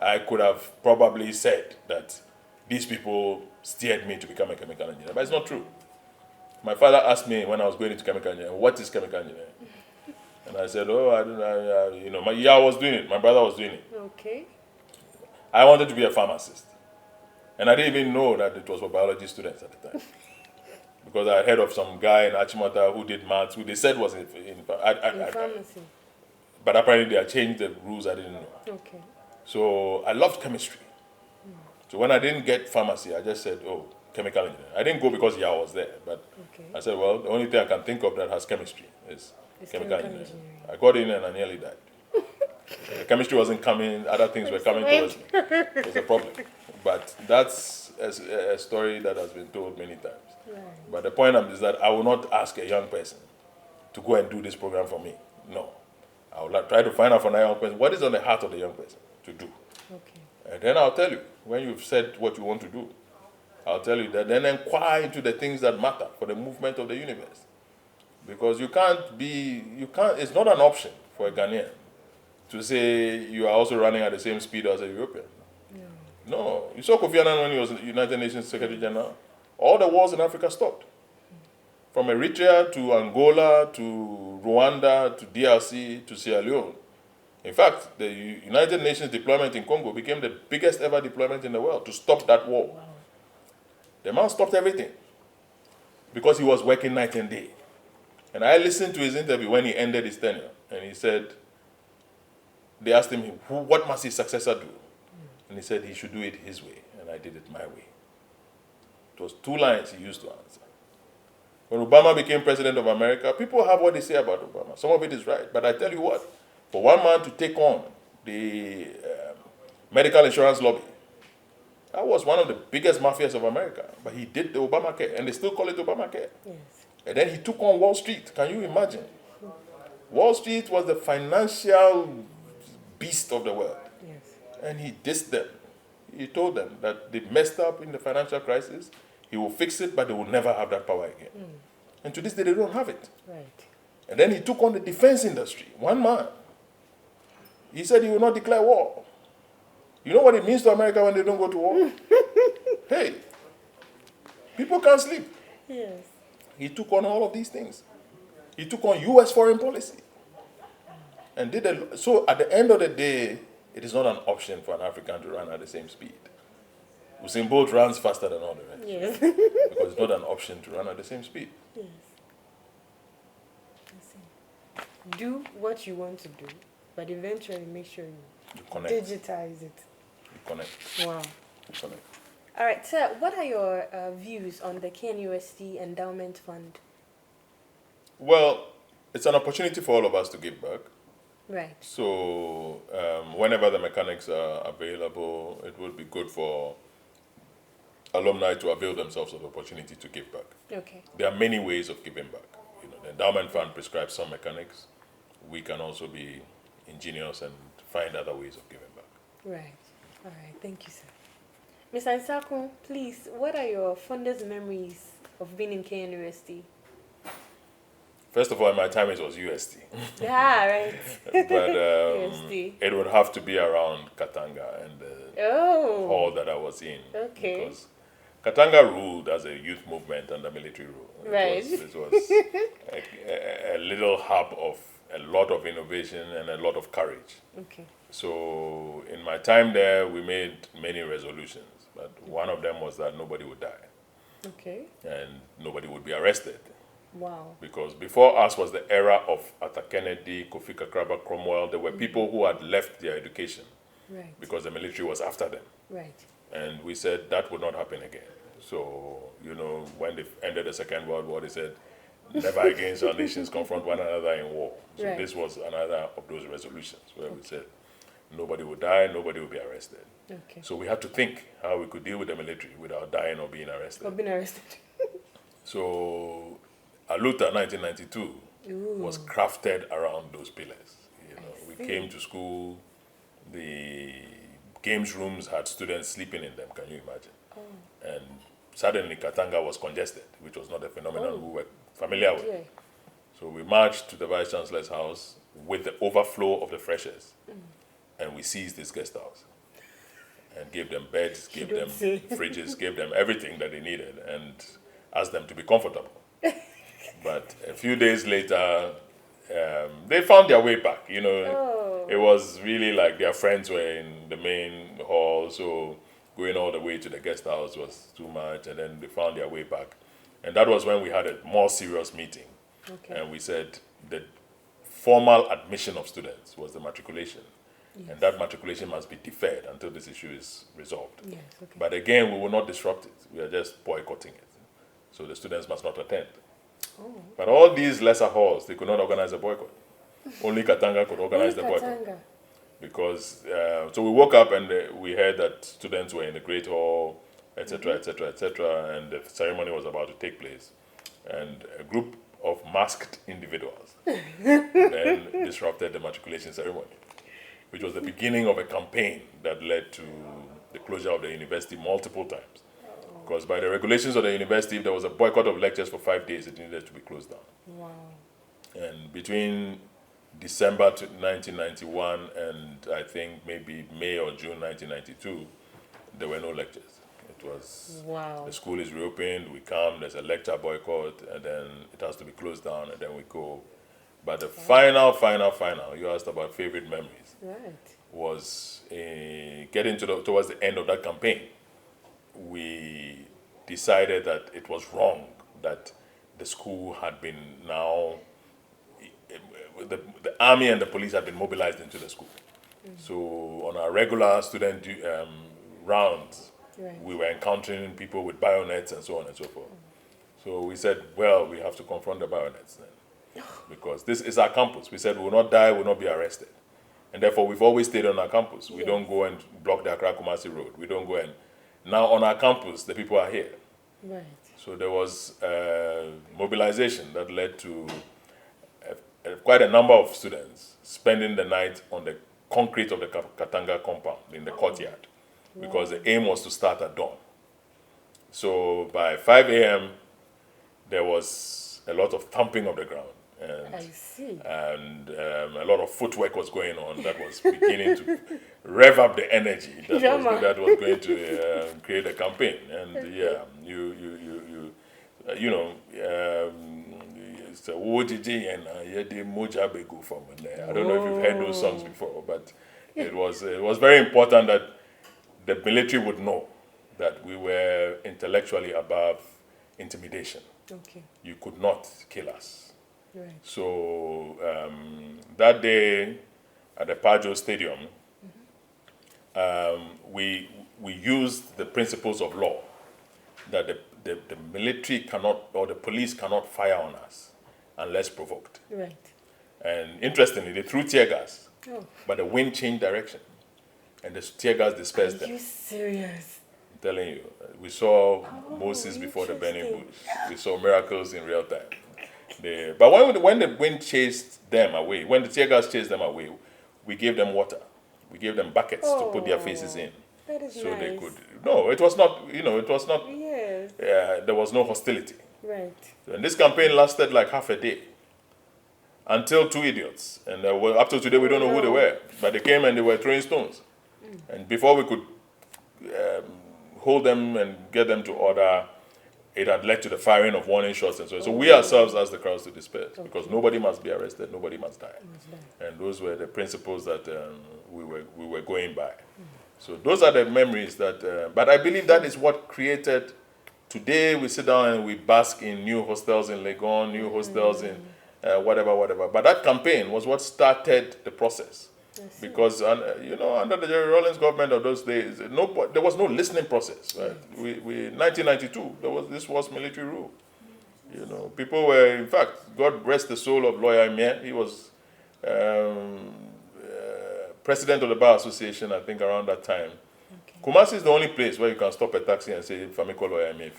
I could have probably said that these people steered me to become a chemical engineer, but it's not true. My father asked me when I was going into chemical engineering, what is chemical engineering? And I said, oh, I don't know, I was doing it, my brother was doing it. Okay. I wanted to be a pharmacist. And I didn't even know that it was for biology students at the time. Because I had heard of some guy in Achimota who did maths, who they said was in Pharmacy. but apparently they had changed the rules, I didn't know. Okay. So I loved chemistry. So when I didn't get pharmacy, I just said, oh, chemical engineering. I didn't go because I was there, but Okay. I said, well, the only thing I can think of that has chemistry is It's chemical chemical engineering. engineering. I got in and I nearly died. The chemistry wasn't coming, other things were coming towards me. It was a problem. But that's a story that has been told many times. Right. But the point is that I will not ask a young person to go and do this program for me. No. I will try to find out from a young person what is on the heart of the young person to do. Okay. And then I'll tell you, when you've said what you want to do, I'll tell you that, then inquire into the things that matter for the movement of the universe. Because it's not an option for a Ghanaian to say you are also running at the same speed as a European. No. You saw Kofi Annan when he was United Nations Secretary General. All the wars in Africa stopped. From Eritrea to Angola to Rwanda to DRC to Sierra Leone. In fact, the United Nations deployment in Congo became the biggest ever deployment in the world to stop that war. Wow. The man stopped everything because he was working night and day. And I listened to his interview when he ended his tenure, and he said, they asked him, what must his successor do? And he said he should do it his way, and I did it my way. It was 2 lines he used to answer. When Obama became president of America, people have what they say about Obama. Some of it is right, but I tell you what, for one man to take on the medical insurance lobby, that was one of the biggest mafias of America. But he did the Obamacare, and they still call it Obamacare. Yes. And then he took on Wall Street. Can you imagine? Wall Street was the financial beast of the world. Yes. And he dissed them. He told them that they messed up in the financial crisis. He will fix it, but they will never have that power again. And to this day, they don't have it. Right. And then he took on the defense industry. One man. He said he will not declare war. You know what it means to America when they don't go to war? Hey, people can't sleep. Yes. He took on all of these things. He took on U.S. foreign policy. And so at the end of the day, it is not an option for an African to run at the same speed. Usain Bolt runs faster than all the rest. Yes. Because it's not an option to run at the same speed. Yes. I see. Do what you want to do, but eventually make sure You you connect. digitize it. You connect. Wow. You connect. All right, sir, what are your views on the KNUST Endowment Fund? Well, it's an opportunity for all of us to give back. Right. So whenever the mechanics are available, it would be good for alumni to avail themselves of the opportunity to give back. Okay. There are many ways of giving back. The endowment fund prescribes some mechanics. We can also be ingenious and find other ways of giving back. Right. All right. Thank you, sir. Mr. Nsarkoh, please, what are your fondest memories of being in KNUST? First of all, in my time it was UST. Yeah, right. But UST. it would have to be around Katanga and the hall that I was in. Okay. Because Katanga ruled as a youth movement under military rule. Right. It was a little hub of a lot of innovation and a lot of courage. Okay. So in my time there, we made many resolutions, but one of them was that nobody would die Okay. and nobody would be arrested. Wow. Because before us was the era of Arthur Kennedy, Kofi Kakraba, Cromwell. There were people who had left their education Right. because the military was after them. Right. And we said that would not happen again. So, when they ended the Second World War, they said, never again shall nations confront one another in war. So Right. this was another of those resolutions where we said, nobody would die, nobody would be arrested. Okay. So we had to think how we could deal with the military without dying or being arrested. Or being arrested. So Aluta 1992 was crafted around those pillars. We came to school, the games rooms had students sleeping in them, can you imagine? Oh. And suddenly Katanga was congested, which was not a phenomenon we were familiar with. Yeah. So we marched to the Vice Chancellor's house with the overflow of the freshers, and we seized this guest house and gave them beds, gave them fridges, gave them everything that they needed, and asked them to be comfortable. But a few days later, they found their way back. It was really like their friends were in the main hall, so going all the way to the guest house was too much, and then they found their way back. And that was when we had a more serious meeting. Okay. And we said the formal admission of students was the matriculation. Yes. And that matriculation must be deferred until this issue is resolved. Yes. Okay. But again, we will not disrupt it. We are just boycotting it. So the students must not attend. Oh. But all these lesser halls, they could not organize a boycott. Only Katanga could organize the boycott. Katanga. Because, so we woke up and we heard that students were in the Great Hall, etc., etc., etc., and the ceremony was about to take place. And a group of masked individuals then disrupted the matriculation ceremony, which was the beginning of a campaign that led to the closure of the university multiple times. Because by the regulations of the university, if there was a boycott of lectures for 5 days, it needed to be closed down. Wow. And between December 1991 and I think maybe May or June 1992, there were no lectures. It was, Wow. the school is reopened, we come, there's a lecture boycott, and then it has to be closed down, and then we go. But the final, you asked about favorite memories, Right. was getting towards the end of that campaign. We decided that it was wrong that the school had been now, the army and the police had been mobilized into the school. So on our regular student rounds, Right. we were encountering people with bayonets and so on and so forth. So we said, well, we have to confront the bayonets then, because this is our campus. We said we will not die, we will not be arrested. And therefore, we've always stayed on our campus. We don't go and block the Accra Kumasi Road. We don't go and, now on our campus, the people are here. Right. So there was mobilization that led to quite a number of students spending the night on the concrete of the Katanga compound in the courtyard, because the aim was to start at dawn. So by 5 a.m., there was a lot of thumping of the ground. And, I see. and a lot of footwork was going on that was beginning to rev up the energy that was going to create a campaign. And yeah, it's a Wojiji and Yedi Moja Begu from there. I don't know if you've heard those songs before, but it was very important that the military would know that we were intellectually above intimidation. Okay. You could not kill us. Right. So that day at the Pajo Stadium, we used the principles of law that the military cannot, or the police cannot fire on us unless provoked. Right. And interestingly, they threw tear gas, Oh. but the wind changed direction, and the tear gas dispersed Are them. you serious? I'm telling you, we saw Moses before the burning interesting. bush. We saw miracles in real time. But when the wind chased them away, when the tear gas chased them away, we gave them water. We gave them buckets to put their faces in. That is So nice. they could. No, it was not, it was not, Yes. there was no hostility. Right. And this campaign lasted like half a day until two idiots. And up to today, we don't know who they were. But they came and they were throwing stones. And before we could hold them and get them to order, it had led to the firing of warning shots and so on. So we ourselves asked the crowds to disperse because nobody must be arrested, nobody must die. And those were the principles that we were going by. So those are the memories that, but I believe that is what created, today we sit down and we bask in new hostels in Legon, new hostels in whatever. But that campaign was what started the process. Because, under the Jerry Rawlings government of those days, there was no listening process. Right? We 1992, this was military rule. People were, in fact, God rest the soul of Lawyer Emir. He was president of the Bar Association, I think, around that time. Kumasi is the only place where you can stop a taxi and say, Famiko Lawyer Emir.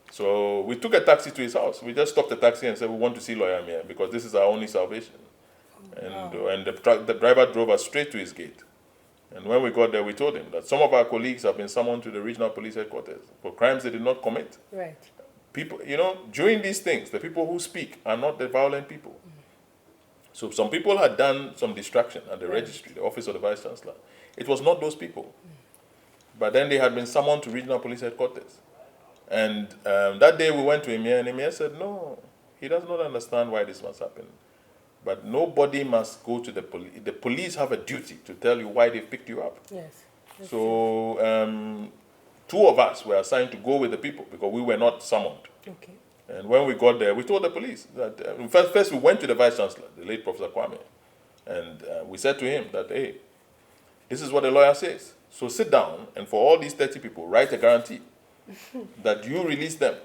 So we took a taxi to his house. We just stopped the taxi and said, we want to see Lawyer Emir because this is our only salvation. And the driver drove us straight to his gate. And when we got there, we told him that some of our colleagues have been summoned to the regional police headquarters for crimes they did not commit. Right. People, during these things, the people who speak are not the violent people. So some people had done some distraction at the registry, the office of the vice chancellor. It was not those people. But then they had been summoned to regional police headquarters. And that day we went to Emir, and Emir said, no, he does not understand why this must happen. But nobody must go to the police. The police have a duty to tell you why they picked you up. Yes. So two of us were assigned to go with the people because we were not summoned. Okay. And when we got there, we told the police that, first we went to the vice chancellor, the late Professor Kwame, and we said to him that, hey, this is what the lawyer says. So sit down and for all these 30 people, write a guarantee that you release them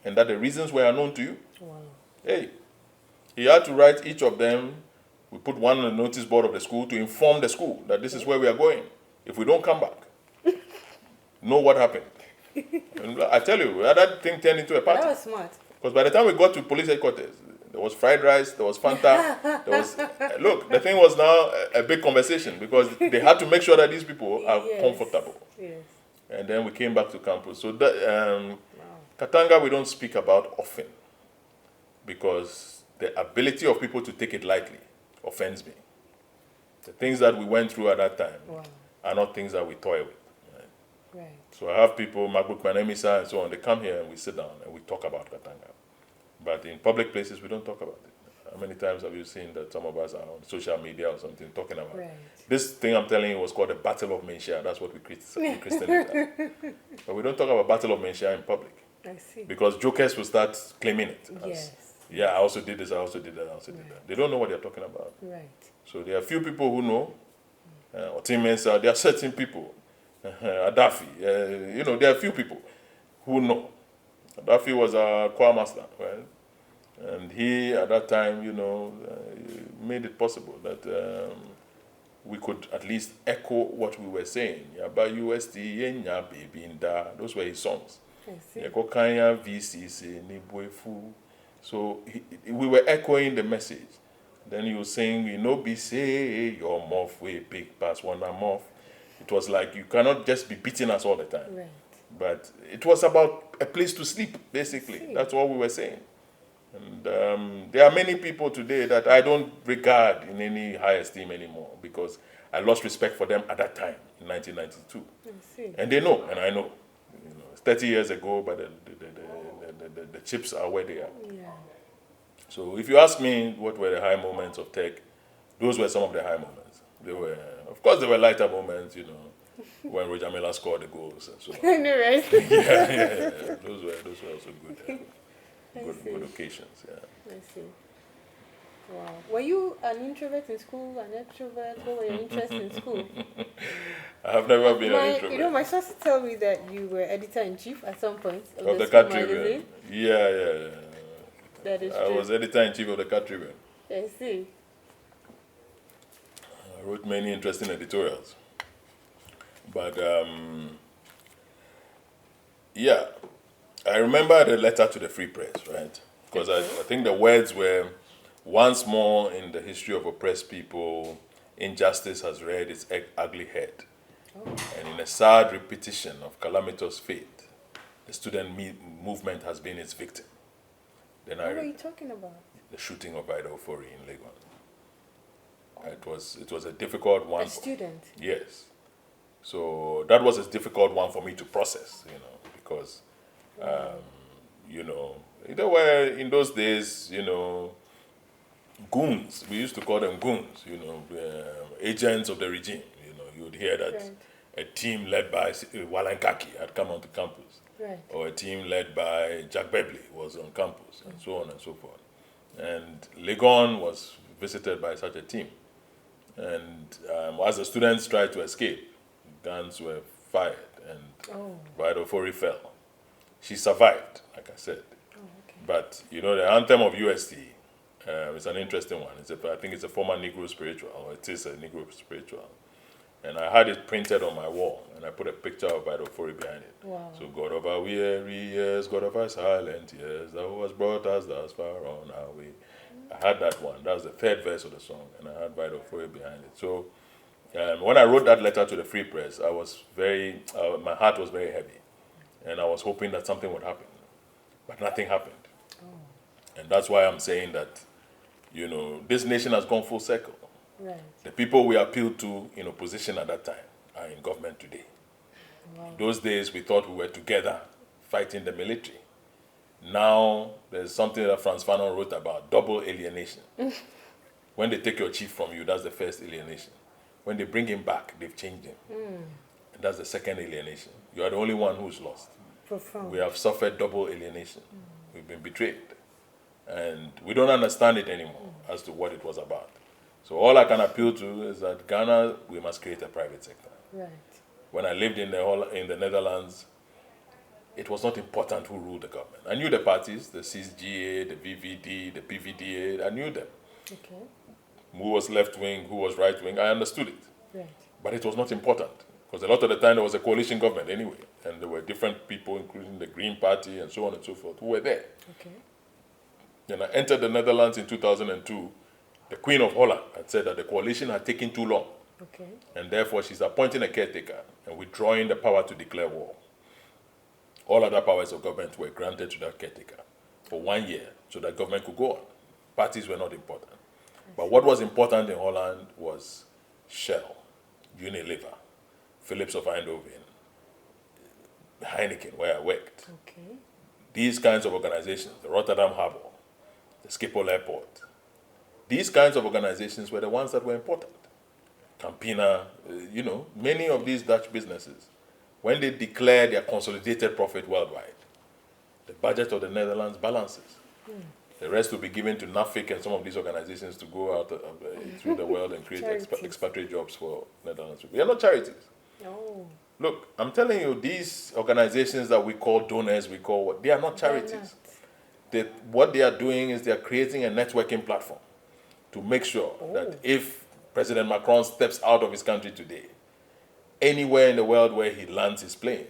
and that the reasons were unknown to you. Wow. Hey. He had to write each of them. We put one on the notice board of the school to inform the school that this is where we are going. If we don't come back, know what happened. And I tell you, that thing turned into a party. That was smart. Because by the time we got to police headquarters, there was fried rice, there was Fanta, there was... Look, the thing was now a big conversation because they had to make sure that these people are comfortable. Yes. And then we came back to campus. So that, Katanga we don't speak about often because the ability of people to take it lightly offends me. The things that we went through at that time are not things that we toy with. Right? So I have people, Magbuk Manemisa and so on, they come here and we sit down and we talk about Katanga. But in public places, we don't talk about it. How many times have you seen that some of us are on social media or something talking about it? This thing I'm telling you was called the Battle of Menshia. That's what we Christians are. But we don't talk about Battle of Menshia in public. I see. Because jokers will start claiming it. Yes. Yeah, I also did this, I also did that, I also did that. They don't know what they're talking about. Right. So there are few people who know. There are certain people. Adafi, there are few people who know. Adafi was our choir master, right? And he, at that time, made it possible that we could at least echo what we were saying. Yaba UST, Yenya Baby Nda. Those were his songs. I see. Yakokanya VCC, Nibuefu. So we were echoing the message. Then you sing, be say your muff way big pass one muff. It was like you cannot just be beating us all the time. Right. But it was about a place to sleep, basically. That's what we were saying. And there are many people today that I don't regard in any high esteem anymore because I lost respect for them at that time in 1992. I see. And they know, and I know. It's 30 years ago, but the chips are where they are. Yeah. So if you ask me what were the high moments of tech, those were some of the high moments. They were, of course, there were lighter moments, when Roger Miller scored the goals and so on. I know, right? yeah. Those were also good occasions. Yeah. I see. Wow. Were you an introvert in school, an extrovert? What were your interests in school? I have never been an introvert. My sources tell me that you were editor-in-chief at some point of the school country. magazine. Yeah. That is true. I was editor-in-chief of the country. I see. I wrote many interesting editorials. But, I remember the letter to the Free Press, right? Because I think the words were, once more in the history of oppressed people, injustice has reared its ugly head. Oh. And in a sad repetition of calamitous fate, the student movement has been its victim. Then what are you talking about? The shooting of Ida Ofori in Legon. It was a difficult one. A student? Yes. So that was a difficult one for me to process, because You know, there were in those days, you know, goons. We used to call them goons. You know, agents of the regime. You know, you would hear that Right. a team led by Walankaki had come onto campus, Right. or a team led by Jack Bebley was on campus, and so on and so forth. And Legon was visited by such a team. And as the students tried to escape, guns were fired, and Vido Fori fell. She survived, like I said. But, you know, the anthem of UST is an interesting one. I think it's a former Negro spiritual, or it is a Negro spiritual. And I had it printed on my wall, and I put a picture of Vido Fori behind it. Wow. So, God of our weary years, God of our silent years, thou hast brought us thus far on our way. I had that one. That was the third verse of the song, and I had Vido Fori behind it. So, when I wrote that letter to the Free Press, I was my heart was very heavy, and I was hoping that something would happen, but nothing happened. And that's why I'm saying that, you know, this nation has gone full circle. Right. The people we appealed to in opposition at that time are in government today. In those days, we thought we were together fighting the military. Now, there's something that Frantz Fanon wrote about, double alienation. When they take your chief from you, that's the first alienation. When they bring him back, they've changed him. And that's the second alienation. You are the only one who's lost. Profound. We have suffered double alienation. We've been betrayed. And we don't understand it anymore as to what it was about. So all I can appeal to is that Ghana, we must create a private sector. Right. When I lived in the Netherlands, it was not important who ruled the government. I knew the parties, the CSGA, the VVD, the PVDA, I knew them. Okay. Who was left-wing, who was right-wing, I understood it. Right. But it was not important, because a lot of the time there was a coalition government anyway, and there were different people, including the Green Party and so on and so forth, who were there. Okay. When I entered the Netherlands in 2002, the Queen of Holland had said that the coalition had taken too long, Okay. and therefore she's appointing a caretaker and withdrawing the power to declare war. All other powers of government were granted to that caretaker for 1 year, so that government could go on. Parties were not important. But what was important in Holland was Shell, Unilever, Philips of Eindhoven, Heineken, where I worked. Okay. These kinds of organizations, the Rotterdam Harbour, the Schiphol Airport, these kinds of organizations were the ones that were important. Campina, you know, many of these Dutch businesses, when they declare their consolidated profit worldwide, the budget of the Netherlands balances. The rest will be given to NAFIC and some of these organizations to go out through the world and create expatriate jobs for Netherlands people. They are not charities. Oh. Look, I'm telling you, these organizations that we call donors, they are not charities. What they are doing is they are creating a networking platform to make sure that if President Macron steps out of his country today, anywhere in the world where he lands his plane,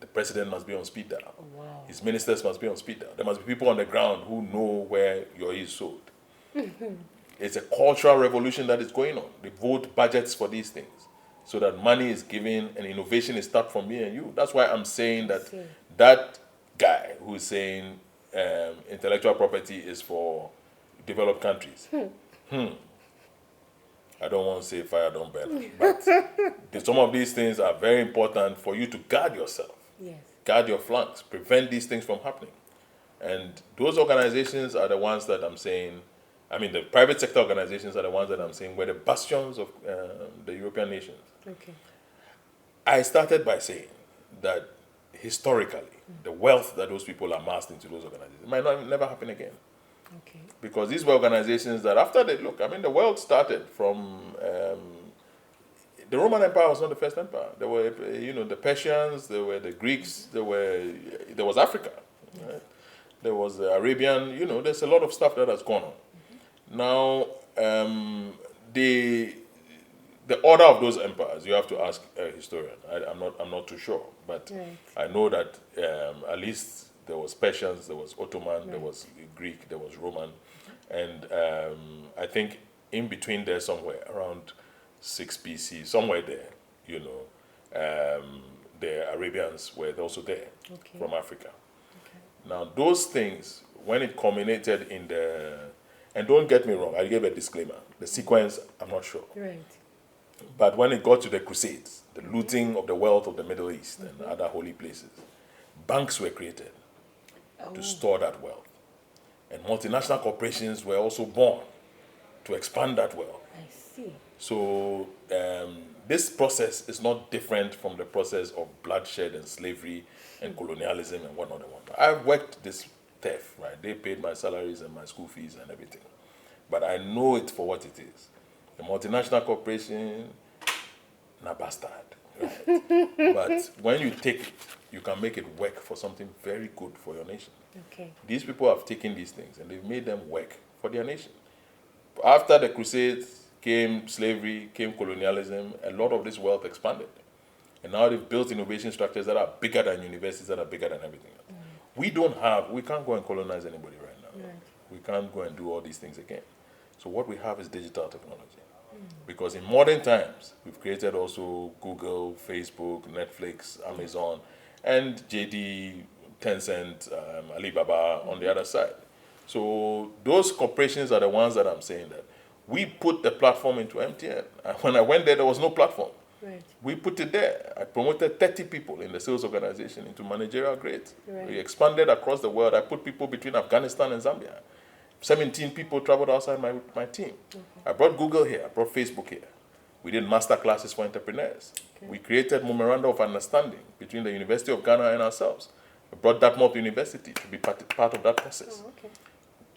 the president must be on speed dial. Wow. His ministers must be on speed dial. There must be people on the ground who know where your is sold. It's a cultural revolution that is going on. They vote budgets for these things so that money is given and innovation is start from me and you. That's why I'm saying that that guy who is saying intellectual property is for developed countries. I don't want to say fire don't burn, but some of these things are very important for you to guard yourself, Yes. guard your flanks, prevent these things from happening. And those organizations are the ones that I'm saying, the private sector organizations are the ones that I'm saying were the bastions of the European nations. Okay. I started by saying that historically, the wealth that those people amassed into those organizations might never happen again. Okay. Because these were organizations that after they the world started from, the Roman Empire was not the first empire. There were, the Persians, there were the Greeks, there was Africa, right? There was the Arabian, there's a lot of stuff that has gone on. Now, the order of those empires, you have to ask a historian. I'm not too sure, but Right. I know that at least there was Persians, there was Ottoman, there was Greek, there was Roman, and I think in between there somewhere around 6 BC, somewhere there, the Arabians were also there from Africa. Okay. Now those things, when it culminated in and don't get me wrong, I gave a disclaimer. The sequence, I'm not sure. Right. But when it got to the Crusades, the looting of the wealth of the Middle East and other holy places, banks were created to store that wealth. And multinational corporations were also born to expand that wealth. I see. So this process is not different from the process of bloodshed and slavery and colonialism and whatnot and whatnot. I've worked this theft, right? They paid my salaries and my school fees and everything. But I know it for what it is. The multinational corporation, na bastard. Right? But when you take it, you can make it work for something very good for your nation. Okay. These people have taken these things and they've made them work for their nation. After the Crusades came slavery, came colonialism, a lot of this wealth expanded. And now they've built innovation structures that are bigger than universities, that are bigger than everything else. We can't go and colonize anybody right now. Right. We can't go and do all these things again. So what we have is digital technology. Because in modern times, we've created also Google, Facebook, Netflix, Amazon, and JD, Tencent, Alibaba on the other side. So those corporations are the ones that I'm saying that we put the platform into MTN. When I went there was no platform. Right. We put it there. I promoted 30 people in the sales organization into managerial grades. Right. We expanded across the world. I put people between Afghanistan and Zambia. 17 people traveled outside my team. I brought Google here. I brought Facebook here. We did master classes for entrepreneurs. Okay. We created memoranda of understanding between the University of Ghana and ourselves. We brought Dartmouth University to be part of that process. Oh, okay.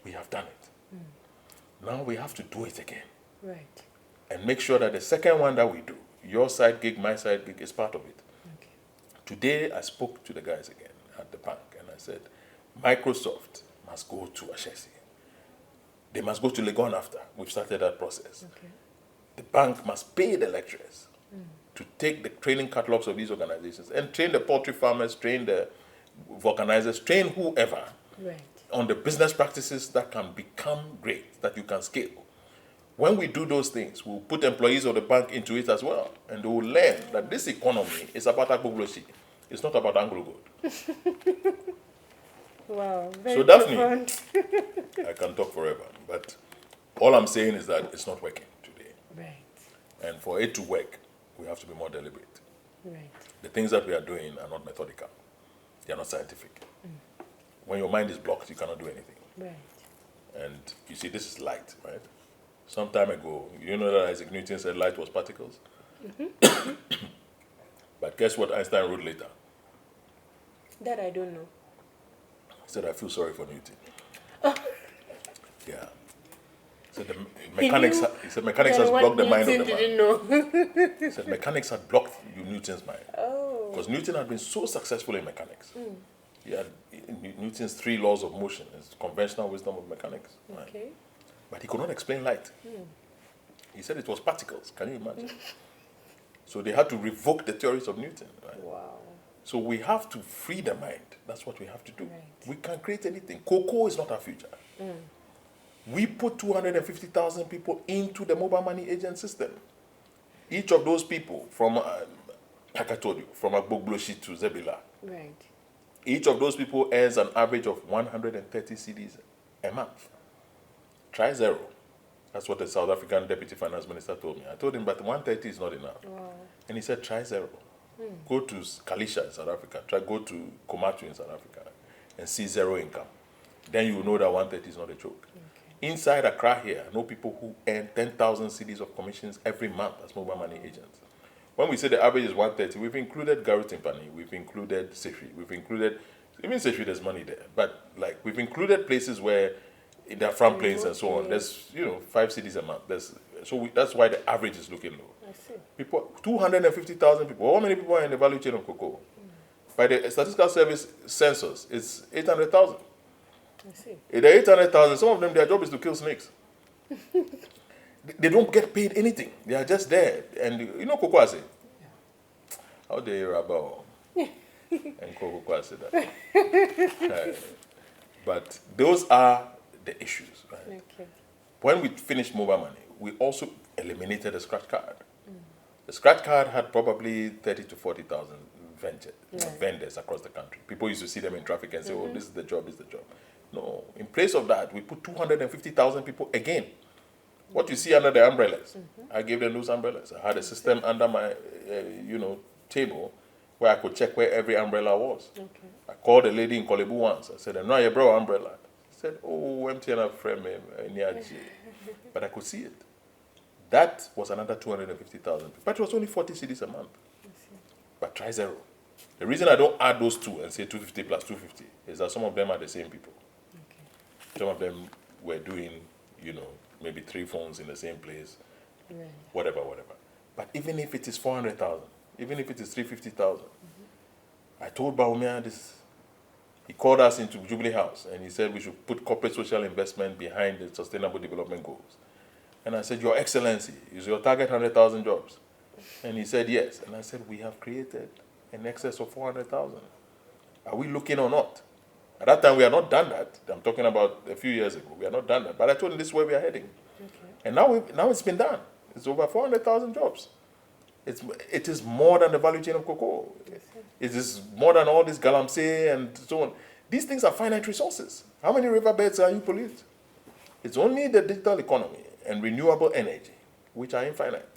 We have done it. Now we have to do it again Right. and make sure that the second one that we do, your side gig, my side gig, is part of it. Okay. Today, I spoke to the guys again at the bank and I said, Microsoft must go to Ashesi. They must go to Legon after. We've started that process. Okay. The bank must pay the lecturers to take the training catalogs of these organizations and train the poultry farmers, train the vulcanizers, train whoever Right. on the business practices that can become great, that you can scale. When we do those things, we'll put employees of the bank into it as well, and they will learn that this economy is about agbogloshi. It's not about Anglo Gold. Wow. Very So Daphne, profound. I can talk forever, but all I'm saying is that it's not working today. Right. And for it to work, we have to be more deliberate. Right. The things that we are doing are not methodical. They are not scientific. When your mind is blocked, you cannot do anything. Right. And you see, this is light, right? Some time ago, you know that Isaac Newton said light was particles? But guess what Einstein wrote later? That I don't know. He said, I feel sorry for Newton. Yeah. He said, mechanics has blocked the mind of the man. Didn't know. He said, mechanics had blocked Newton's mind. Oh. Because Newton had been so successful in mechanics. He had Newton's 3 laws of motion, it's conventional wisdom of mechanics. Right? Okay. But he could not explain light. He said it was particles. Can you imagine? So they had to revoke the theories of Newton. Right? Wow. So we have to free the mind. That's what we have to do. Right. We can create anything. Cocoa is not our future. We put 250,000 people into the mobile money agent system. Each of those people, from, like I told you, from Agbogloshi to Zebila, Right. each of those people earns an average of 130 cedis a month. Try zero. That's what the South African Deputy Finance Minister told me. I told him, but 130 is not enough. Wow. And he said, try zero. Go to Kalisha in South Africa. Go to Komatu in South Africa and see zero income. Then you will know that 130 is not a joke. Okay. Inside Accra here, I know people who earn 10,000 cedis of commissions every month as mobile money agents. When we say the average is 130, we've included Garu Timpani, we've included Sefi, we've included, even Sefi, there's money there. But like, we've included places where there are front planes and so on. There's, 5 cities a month. That's why the average is looking low. I see. People, 250,000 people. How many people are in the value chain of cocoa? By the Statistical Service census, it's 800,000. I see. In the 800,000, some of them, their job is to kill snakes. They don't get paid anything. They are just there. And you know cocoa, I say? How dare you about and cocoa, I say that. But those are the issues. Right? Okay. When we finished mobile money, we also eliminated the scratch card. The scratch card had probably 30 to 40,000 vendors across the country. People used to see them in traffic and say, oh, this is the job, this is the job. No, in place of that, we put 250,000 people again. What you see under the umbrellas, I gave them those umbrellas. I had a system under my, table where I could check where every umbrella was. Okay. I called a lady in Kolebu once. I said, "I'm not your bro umbrella." She said, "Oh, MTN frame but I could see it. That was another 250,000. But it was only 40 cedis a month. But try zero. The reason I don't add those two and say 250 plus 250 is that some of them are the same people. Okay. Some of them were doing, maybe 3 phones in the same place, Right. whatever. But even if it is 400,000, even if it is 350,000, I told Baumia this. He called us into Jubilee House and he said we should put corporate social investment behind the sustainable development goals. And I said, Your Excellency, is your target 100,000 jobs? And he said, yes. And I said, we have created in excess of 400,000. Are we looking or not? At that time, we had not done that. I'm talking about a few years ago. We had not done that. But I told him this is where we are heading. Okay. And now it's been done. It's over 400,000 jobs. It is more than the value chain of cocoa. It is more than all this galamsey and so on. These things are finite resources. How many riverbeds are you pollute? It's only the digital economy and renewable energy, which are infinite.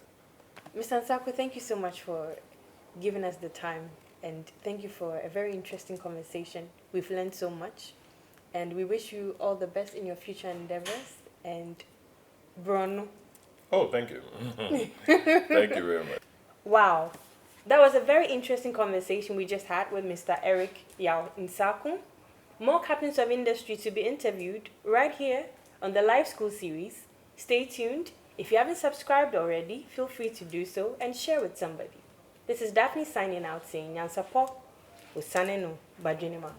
Mr. Nsarkoh, thank you so much for giving us the time, and thank you for a very interesting conversation. We've learned so much, and we wish you all the best in your future endeavors. And Bruno. Oh, thank you. Thank you very much. Wow. That was a very interesting conversation we just had with Mr. Eric Yao Nsarkoh. More captains of industry to be interviewed right here on the Live School series. Stay tuned. If you haven't subscribed already, feel free to do so and share with somebody. This is Daphne signing out saying Nsarkoh, Usanenu, Bajinima.